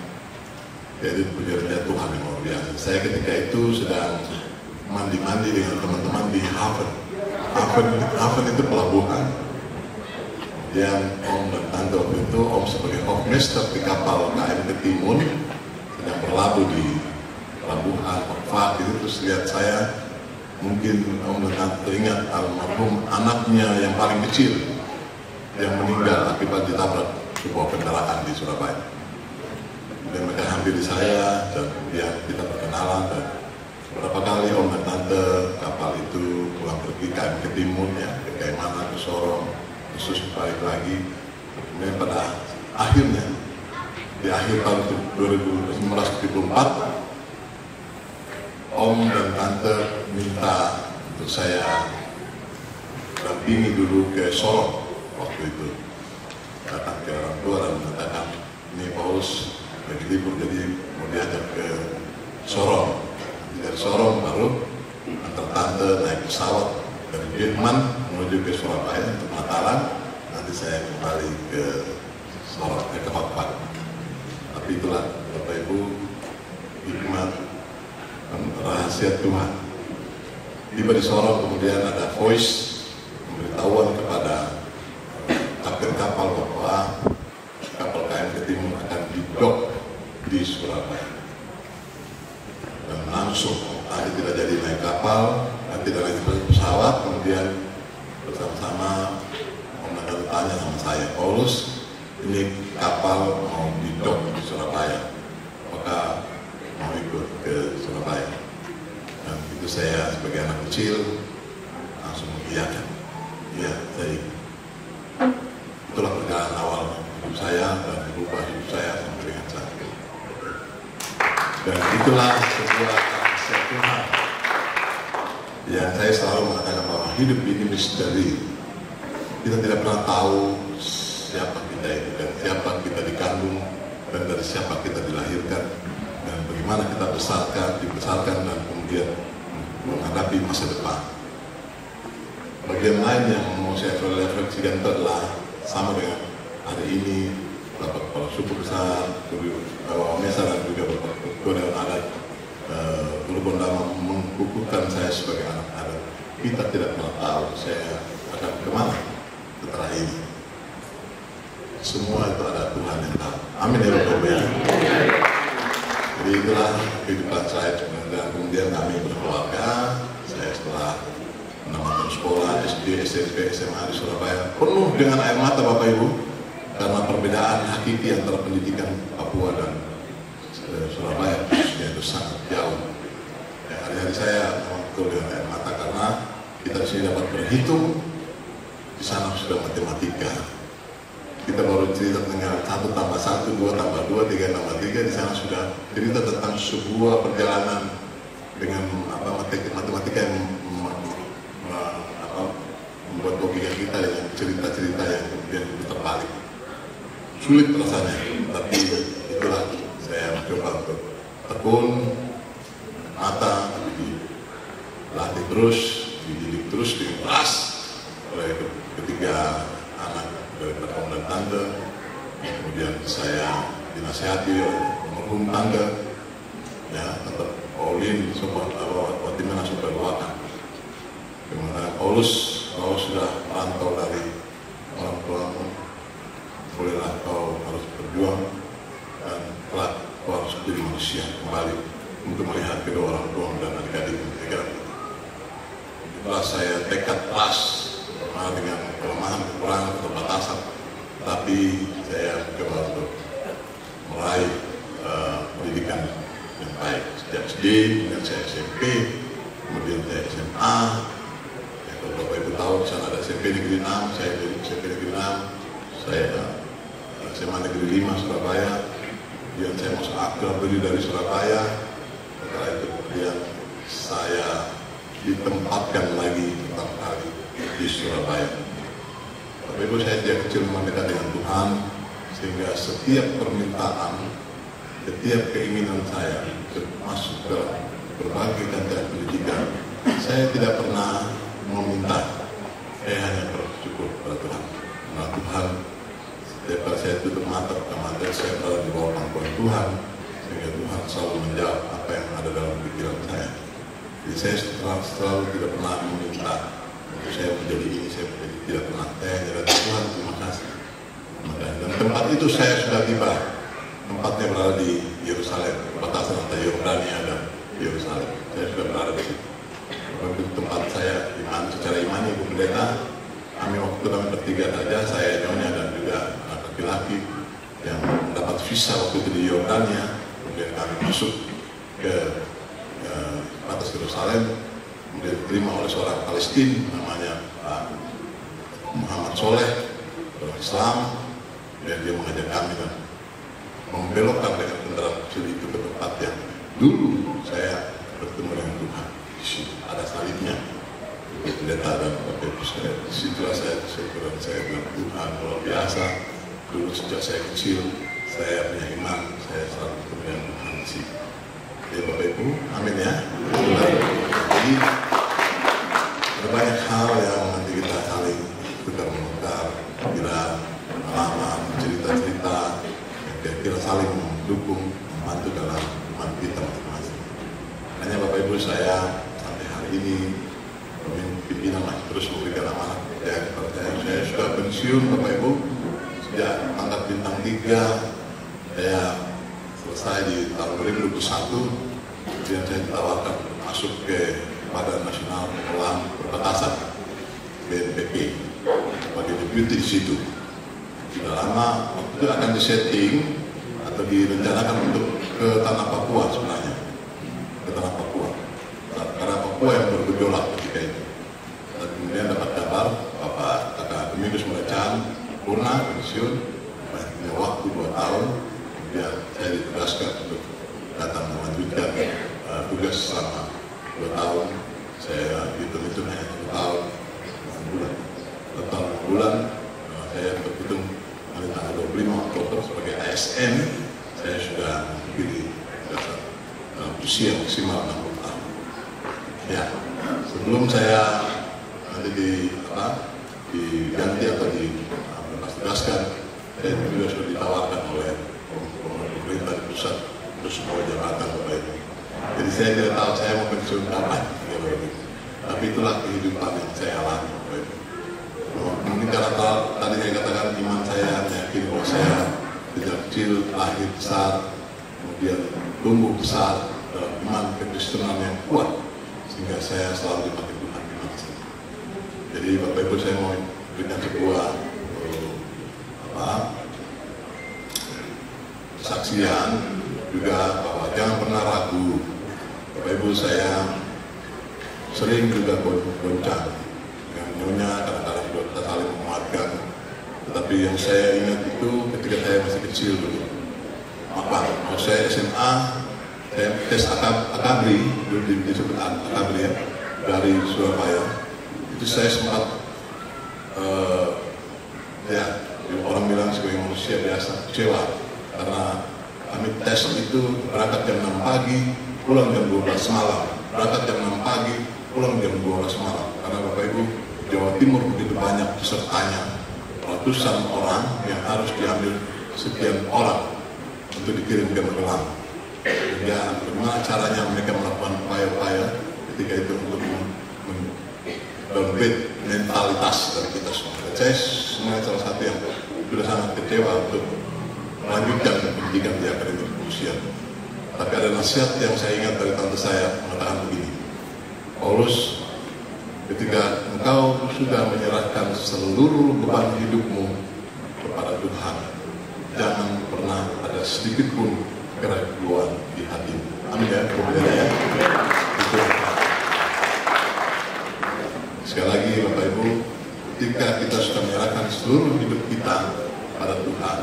[SPEAKER 9] jadi pujiannya Tuhan yang luar biasa. Saya ketika itu sedang mandi-mandi dengan teman-teman di Haven. Haven itu pelabuhan. Kemudian om dan tante waktu itu, om sebagai hofmeister di kapal KM Ketimun sedang berlabuh di pelabuhan Fak itu, terus lihat saya, mungkin om dan tante ingat almarhum anaknya yang paling kecil yang meninggal akibat ditabrak sebuah kendaraan di Surabaya. Dan mereka hampiri saya dan kemudian kita berkenalan dan beberapa kali om dan tante kapal itu pulang pergi KM Ketimun ya, ke Kaimana, ke Sorong, khusus balik lagi. Kemudian pada akhirnya di akhir tahun 1974 om dan tante minta untuk saya dampingi dulu ke Sorong. Waktu itu datang ke orang tua dan mengatakan, ini Paulus lagi libur jadi mau diajak ke Sorong. Dari Sorong baru antar tante naik pesawat dari Jerman menuju ke Surabaya untuk Natalan. Nanti saya kembali ke Sorong, ke Hotpot. Tapi itulah Bapak Ibu, hikmat dan rahasia Tuhan. Tiba di Sorong, kemudian ada voice pemberitahuan kepada kapten kapal bahwa kapal KM Ketimur akan didok di Surabaya. Dan langsung nanti tidak jadi naik kapal, nanti tidak lagi pesawat, kemudian bersama-sama komandan tanya sama saya, Paulus, ini kapal mau didok di Surabaya, maka mau ikut ke Surabaya. Dan itu saya sebagai anak kecil langsung mengiyakan. Iya, saya ikut. Itulah perjalanan awal hidup saya dan berubah hidup saya sampai dengan saat ini. Dan itulah sebuah rahasia Tuhan yang saya selalu mengatakan bahwa hidup ini misteri. Kita tidak pernah tahu siapa kita itu dan siapa kita dikandung dan dari siapa kita dilahirkan dan bagaimana kita dibesarkan dan kemudian menghadapi masa depan. Bagian lain yang mau saya refleksikan itu adalah sama dengan hari ini Bapak Kepala Suku Besar, Bapak Mesa dan juga Bapak Ketua Dewan Adat Teluk Bondama mengukuhkan saya sebagai anak adat. Kita tidak pernah tahu saya akan kemana setelah ini. Semua itu ada Tuhan yang tahu. Amin ya Bapak Ibu. Jadi itulah kehidupan saya dan kemudian kami berkeluarga. Saya setelah menamatkan sekolah SD, SMP, SMA di Surabaya penuh dengan air mata Bapak Ibu karena perbedaan hakiki antara pendidikan Papua dan Surabaya itu sangat jauh. Ya, hari-hari saya memang betul dengan air mata karena kita di sini dapat berhitung, di sana sudah matematika. Kita baru cerita tentang 1 tambah 1, 2 tambah 2, 3 tambah 3, di sana sudah cerita tentang sebuah perjalanan dengan matematika yang membuat logika kita dengan cerita-cerita yang kemudian terbalik. Sulit rasanya, tapi itulah saya mencoba untuk tekun, mata, dilatih terus, dididik terus, diperas oleh ketiga anak dari om dan tante. Kemudian saya dinasihati oleh almarhum tante, ya tetap Paulin, bagaimana supaya doakan. Kemudian Paulus, kau sudah merantau dari orang tuamu, bolehlah kau harus berjuang dan kelak kau harus menjadi manusia kembali untuk melihat kedua orang tua dan adik-adik negara. Itulah saya tekad keras dengan kelemahan, kekurangan, keterbatasan, tapi saya mencoba untuk meraih pendidikan yang baik sejak SD, kemudian saya SMP, kemudian saya SMA. Kalau Bapak Ibu tahu, di sana ada SMP Negeri 6, saya dari SMP Negeri 6, saya SMA Negeri 5 Surabaya, kemudian saya masuk aktif dari Surabaya. Setelah itu kemudian saya ditempatkan lagi pertama kali di Surabaya. Bapak Ibu, saya sejak kecil memang dekat dengan Tuhan, sehingga setiap permintaan, setiap keinginan saya untuk masuk ke berbagai kantor pendidikan, saya tidak pernah meminta, saya hanya bersyukur pada Tuhan. Karena Tuhan, setiap kali saya tutup mata pertama kali saya berada di bawah pangkuan Tuhan, sehingga Tuhan selalu menjawab apa yang ada dalam pikiran saya. Jadi saya selalu tidak pernah meminta untuk saya menjadi ini, saya menjadi tidak pernah. Saya hanya Tuhan, terima kasih. Dan tempat itu saya sudah tiba. Tempatnya berada di Yerusalem, batasan antara Yordania dan Yerusalem. Saya sudah berada di situ. Waktu tempat saya secara imani, Ibu Pendeta, kami waktu itu kami bertiga saja, saya, nyonya dan juga anak laki-laki yang mendapat visa waktu itu di Yordania. Kemudian kami masuk ke batas Yerusalem, kemudian diterima oleh seorang Palestina namanya Pak Muhammad Soleh, orang Islam, dan dia mengajak kami dan membelokkan dengan kendaraan kecil itu ke tempat yang dulu saya bertemu dengan Tuhan. Di situ ada salibnya, pendeta dan Bapak Ibu saya. Di situlah saya bersyukur dan saya bilang Tuhan luar biasa. Dulu sejak saya kecil saya punya iman, saya selalu bertemu dengan Tuhan di situ. Jadi Bapak Ibu, amin ya. Jadi banyak hal yang nanti kita saling tukar-menukar, kira pengalaman, cerita-cerita, kira-kira saling mendukung, membantu dalam iman kita masing-masing. Hanya Bapak Ibu, saya sampai hari ini pimpinan masih terus memberikan amanat kepada saya sudah pensiun Bapak Ibu sejak pangkat bintang 3. Saya selesai di tahun 2021, kemudian saya ditawarkan masuk ke Badan Nasional Pengelolaan Perbatasan BNPB sebagai deputi di situ. Tidak lama waktu itu akan disetting atau direncanakan untuk ke tanah Papua sebenarnya, ke tanah Papua, karena Papua yang bergejolak ketika itu. Dan kemudian dapat kabar Bapak Kakak Domingus Muracan purna pensiun, punya waktu 2 tahun, kemudian saya ditugaskan untuk datang melanjutkan tugas selama 2 tahun. Saya hitung-hitung hanya 2 tahun 6 bulan. Total 6 bulan saya berhitung dari tanggal 25 Oktober sebagai ASN. Saya sudah memiliki usia maksimal 60 tahun. Ya, sebelum saya nanti diganti atau ditugaskan, saya juga sudah ditawarkan oleh pemerintah pusat untuk semua jabatan Bapak Ibu. Jadi saya tidak tahu saya mau pensiun kapan, tapi itulah kehidupan yang saya alami. Mungkin karena tadi saya katakan iman saya yakin bahwa saya sejak kecil lahir besar, kemudian tumbuh besar dalam iman kekristenan yang kuat, sehingga saya selalu dipakai Tuhan di mana saja. Jadi Bapak Ibu, saya mau berikan sebuah kesaksian juga bahwa jangan pernah ragu. Bapak Ibu, saya sering juga goncang dengan nyonya, kadang-kadang juga kita saling menguatkan. Tetapi yang saya ingat itu ketika saya masih kecil dulu. Waktu saya SMA, saya tes akabri, dulu disebut akabri ya, dari Surabaya. Itu saya sempat ya orang bilang sebagai manusia biasa kecewa karena kami tes itu berangkat jam 6 pagi, pulang jam 12 malam. Berangkat jam 6 pagi, pulang jam 12 malam. Karena Bapak Ibu, Jawa Timur begitu banyak pesertanya, ratusan orang yang harus diambil sekian orang untuk dikirim ke Magelang. Dan bagaimana caranya mereka melakukan upaya-upaya ketika itu untuk downgrade mentalitas dari kita semua. Dan saya sebenarnya salah satu yang sudah sangat kecewa untuk melanjutkan pendidikan di akademi kepolisian. Tapi ada nasihat yang saya ingat dari tante saya mengatakan begini, Paulus, ketika engkau sudah menyerahkan seluruh beban hidupmu kepada Tuhan, jangan pernah ada sedikit pun keraguan di hatimu. Amin ya, kemudian ya. Itu. Sekali lagi Bapak Ibu, ketika kita sudah menyerahkan seluruh hidup kita pada Tuhan,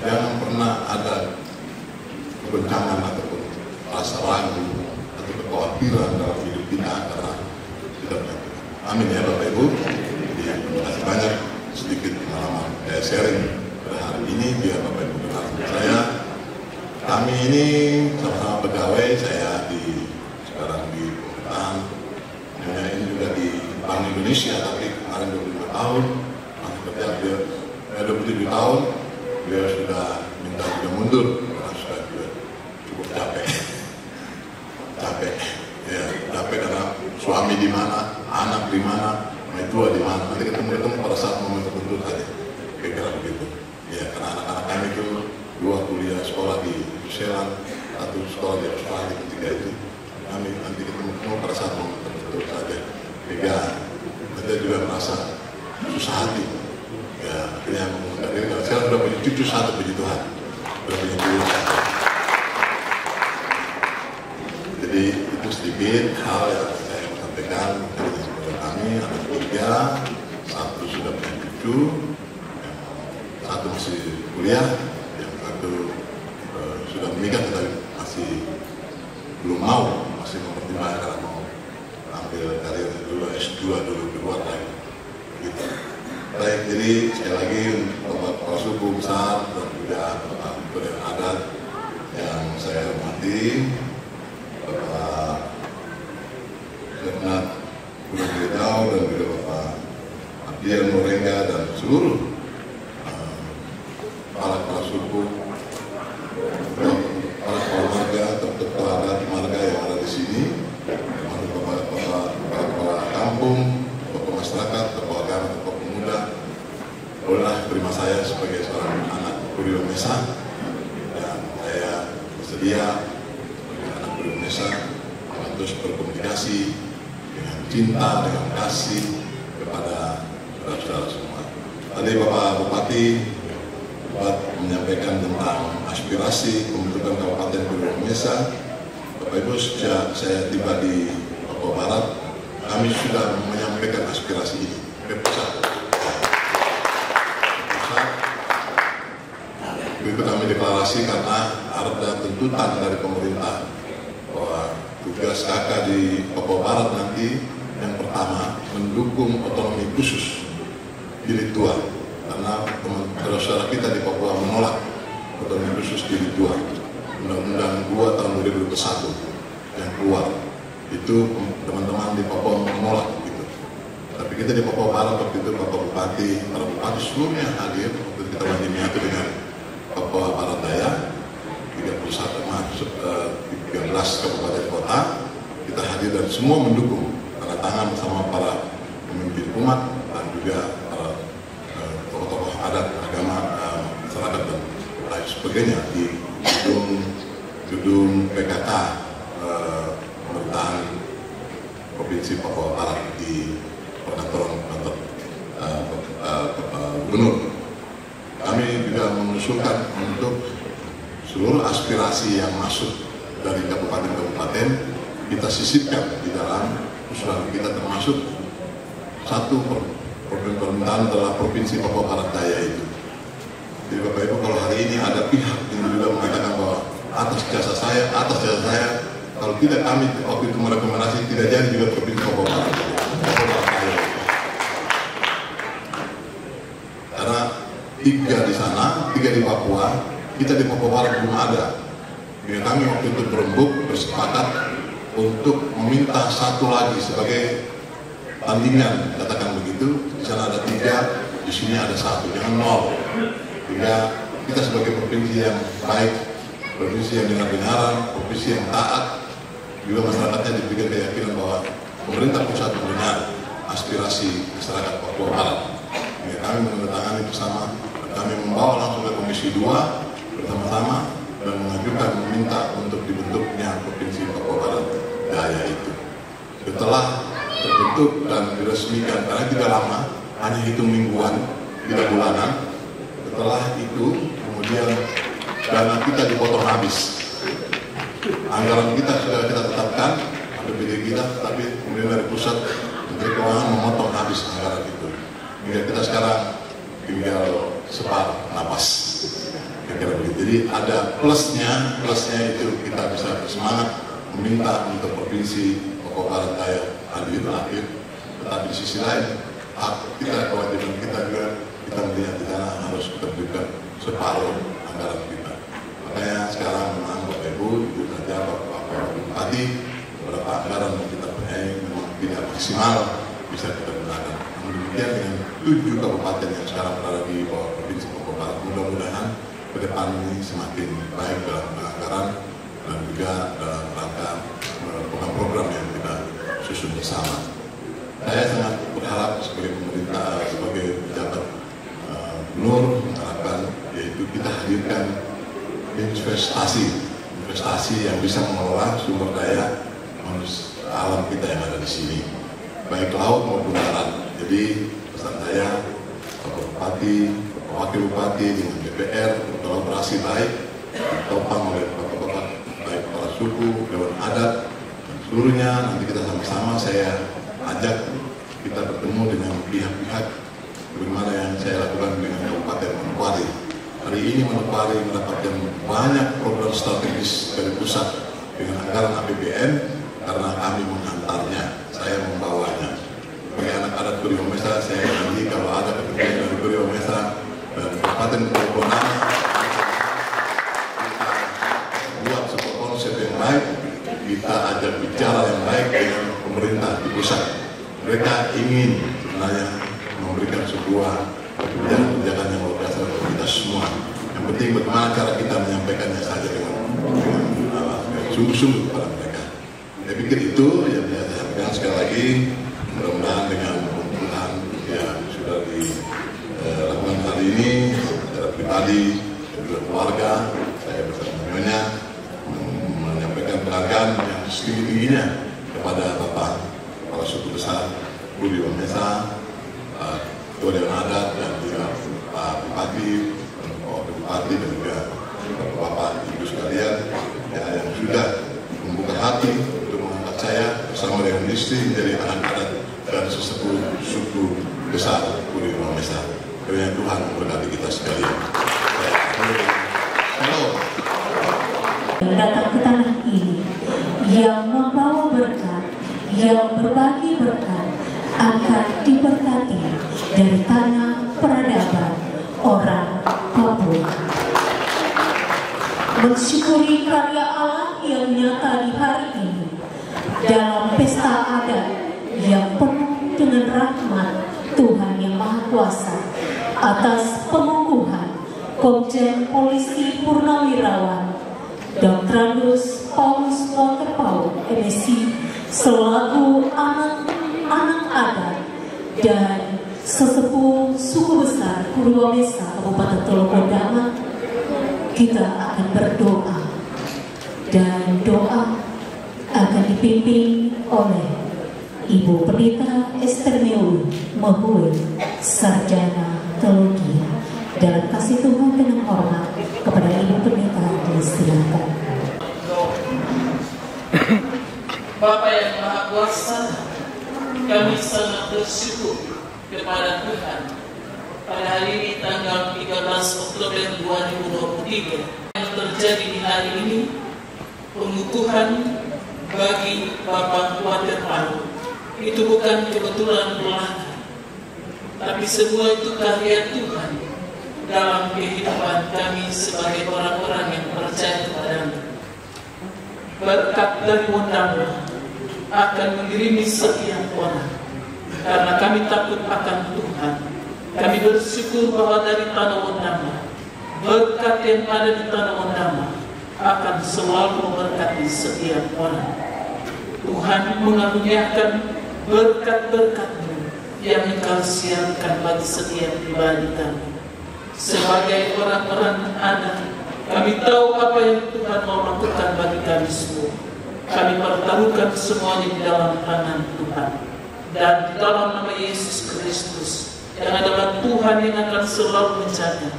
[SPEAKER 9] jangan pernah ada kebencangan ataupun rasa ragu atau kekhawatiran dalam hidup kita karena kita punya Tuhan. Amin ya Bapak Ibu. Jadi terima kasih banyak, sedikit pengalaman saya sharing pada hari ini biar Bapak Ibu kenal saya. Kami ini sama-sama pegawai, saya sekarang di pemerintahan, ini juga di Bank Indonesia, tapi kemarin 25 tahun, masih kerja beliau 27 tahun, beliau sudah minta juga mundur karena sudah cukup capek, ya capek karena suami di mana, anak di mana, tua di mana, nanti ketemu pada saat momen tertentu saja, kira-kira begitu. Ya karena anak-anak kami itu 2 kuliah sekolah di New Zealand, 1 sekolah di Australia ketika itu, kami nanti ketemu pada saat momen tertentu saja. Sehingga kita juga merasa susah hati. Ya, akhirnya mengundang diri. Saya sudah punya cucu 1, puji Tuhan. Sudah punya cucu 1. Jadi itu sedikit hal yang saya mau sampaikan dari kepada kami. Ada 3, 1 sudah punya cucu, yang 1 masih kuliah, yang 1 sudah menikah tetapi masih belum mau, masih mempertimbangkan karena mau ambil karir dulu, S2 dulu, keluar lagi gitu. Baik, jadi sekali lagi Bapak Kepala Suku Besar dan juga Bapak Gubernur Adat yang saya hormati, Bapak Lieutenant Gunung Gledau, Rinau dan juga Bapak Abdiel Morenga dan seluruh para suku, para keluarga, ketua adat marga yang ada di sini, Bapak kampung, tokoh masyarakat, tokoh agama, tokoh pemuda, bolehlah terima saya sebagai seorang anak Kurio Mesa, dan saya bersedia sebagai anak Kurio Mesa terus berkomunikasi dengan cinta, dengan kasih kepada saudara-saudara semua. Tadi Bapak Bupati menyampaikan tentang aspirasi pembentukan Kabupaten Kurio Mesa. Bapak Ibu, sejak saya tiba di Papua Barat, kami sudah menyampaikan aspirasi ini ke pusat. Itu kami deklarasi karena ada tuntutan dari pemerintah bahwa tugas kakak di Papua Barat nanti yang pertama mendukung otonomi khusus Bilik Tua, karena saudara kita di Papua menolak otonomi khusus Bilik Tua. Undang-Undang 2 tahun 2021 yang keluar itu teman-teman di Papua menolak gitu. Tapi kita di Papua Barat waktu itu Bapak Bupati, para bupati seluruhnya hadir waktu kita menyatu dengan Papua Barat Daya 13 kabupaten kota, kita hadir dan semua mendukung, tanda tangan bersama para pemimpin umat dan juga para tokoh-tokoh adat, agama, masyarakat dan lain sebagainya di gedung PKK pemerintahan Provinsi Papua Barat di perkantoran kantor gubernur. Kami juga mengusulkan untuk seluruh aspirasi yang masuk dari kabupaten-kabupaten kita sisipkan di dalam usulan kita, termasuk satu pemerintahan adalah Provinsi Papua Barat Daya itu. Jadi Bapak Ibu, kalau hari ini ada pihak yang juga mengatakan bahwa atas jasa saya, kalau tidak kami waktu itu merekomendasi tidak jadi juga Provinsi Papua Barat Daya. Karena 3 di sana, 3 di Papua, kita di Papua Barat belum ada. Jadi kami waktu itu berembuk, bersepakat untuk meminta satu lagi sebagai tandingan, katakan begitu. Di sana ada 3, di sini ada 1, jangan 0. Sehingga kita sebagai provinsi yang baik, provinsi yang dengar-dengaran, provinsi yang taat, juga masyarakatnya diberikan keyakinan bahwa pemerintah pusat mendengar aspirasi masyarakat Papua Barat. Jadi kami menandatangani bersama, kami membawa langsung ke Komisi 2 bersama-sama dan mengajukan meminta untuk dibentuknya Provinsi Papua Barat Daya itu. Setelah terbentuk dan diresmikan, karena tidak lama, hanya hitung mingguan, tidak bulanan. Setelah itu, kemudian dana kita dipotong habis. Anggaran kita sudah kita tetapkan, APBD kita, tapi kemudian dari pusat Menteri Keuangan memotong habis anggaran itu. Hingga kita sekarang tinggal separuh napas. Kira-kira begitu. Jadi ada plusnya itu kita bisa bersemangat meminta untuk Provinsi Papua Barat Daya hadir. Tetapi di sisi lain, hak kita, kewajiban kita juga kita melihat di sana harus kita berikan separuh anggaran kita. Makanya sekarang memang Bapak Ibu, Ibu Raja, Bapak Bupati, beberapa anggaran yang kita punya memang tidak maksimal bisa kita gunakan. Namun demikian dengan 7 kabupaten yang sekarang berada di bawah Provinsi Papua Barat, mudah-mudahan ke depan ini semakin baik dalam penganggaran dan juga dalam rangka program-program yang kita susun bersama. Saya sangat berharap sebagai pemerintah, sebagai pejabat gubernur mengharapkan yaitu kita hadirkan investasi yang bisa mengelola sumber daya alam kita yang ada di sini, baik laut maupun darat. Jadi pesan saya, Bapak Bupati, Bapak Wakil Bupati dengan DPR berkolaborasi baik, ditopang oleh bapak-bapak baik para suku, dewan adat, dan seluruhnya. Nanti kita sama-sama saya ajak kita bertemu dengan pihak-pihak bagaimana yang saya lakukan dengan Kabupaten Manokwari. Hari ini Manokwari mendapatkan banyak program strategis dari pusat dengan anggaran APBN karena kami menghantarnya, saya membawanya. Sebagai anak adat Kurio Mesa, saya janji kalau ada kepentingan dari Kurio Mesa dan Kabupaten Kurio Mesa, kita buat sebuah konsep yang baik, kita ajak bicara yang baik dengan pemerintah di pusat. mereka ingin sebenarnya memberikan sebuah kebijakan yang luar biasa untuk kita semua. Yang penting bagaimana cara kita menyampaikannya saja dengan sungguh-sungguh kepada mereka. Saya pikir itu yang saya sampaikan sekali lagi. Mudah-mudahan dengan pembukaan yang sudah dilakukan hari ini secara pribadi dan juga keluarga, saya bersama Nyonya menyampaikan penghargaan yang setinggi-tingginya kepada Bapak Kepala Suku Besar Budi Wamesa, Ketua Dewan Adat, dan juga Pak Bupati dan juga Bapak Ibu sekalian yang sudah membuka hati untuk mengangkat saya bersama dengan istri menjadi anak adat dan sesepuh suku besar Budi Wamesa. Kiranya Tuhan memberkati kita sekalian.
[SPEAKER 4] Datang ke tanah ini yang membawa berkat, yang berbagi berkat, akan diberkati dari tanah peradaban orang Papua. Mensyukuri karya Allah yang nyata di hari ini dalam pesta adat yang penuh dengan rahmat Tuhan yang Maha Kuasa atas pengukuhan Komjen Polisi Purnawirawan Dr. Paulus Walter Paul, MSc, selaku anak adat dan sesepuh suku besar Budi Wamesa Kabupaten Tolokodama. Kita akan berdoa dan doa akan dipimpin oleh Ibu Pendeta Esther Meulu Mahue, Sarjana Teologi. Dalam kasih Tuhan dengan hormat kepada Ibu Pendeta disilakan.
[SPEAKER 10] Bapa yang Maha Kuasa, kami sangat bersyukur kepada Tuhan pada hari ini tanggal 13 Oktober 2023 yang terjadi di hari ini, pengukuhan bagi Bapak Walter Paul itu bukan kebetulan belaka, tapi semua itu karya Tuhan dalam kehidupan kami sebagai orang-orang yang percaya kepada-Nya. Berkat dari Wondama akan mengiringi setiap orang, karena kami takut akan Tuhan. Kami bersyukur bahwa dari tanah Wondama, berkat yang ada di tanah Wondama akan selalu memberkati setiap orang. Tuhan mengaruniakan berkat-berkat-Mu yang Engkau siapkan bagi setiap pribadi kami. Sebagai orang-orang adat, kami tahu apa yang Tuhan mau lakukan bagi kami semua. Kami pertaruhkan semuanya di dalam tangan Tuhan dan di dalam nama Yesus Kristus yang adalah Tuhan yang akan selalu menjaga,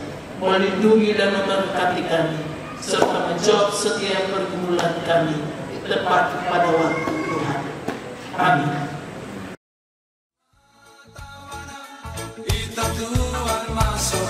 [SPEAKER 10] melindungi dan memberkati kami, serta menjawab setiap pergumulan kami tepat pada waktu Tuhan. Amin.
[SPEAKER 11] Ita Tuhan masuk,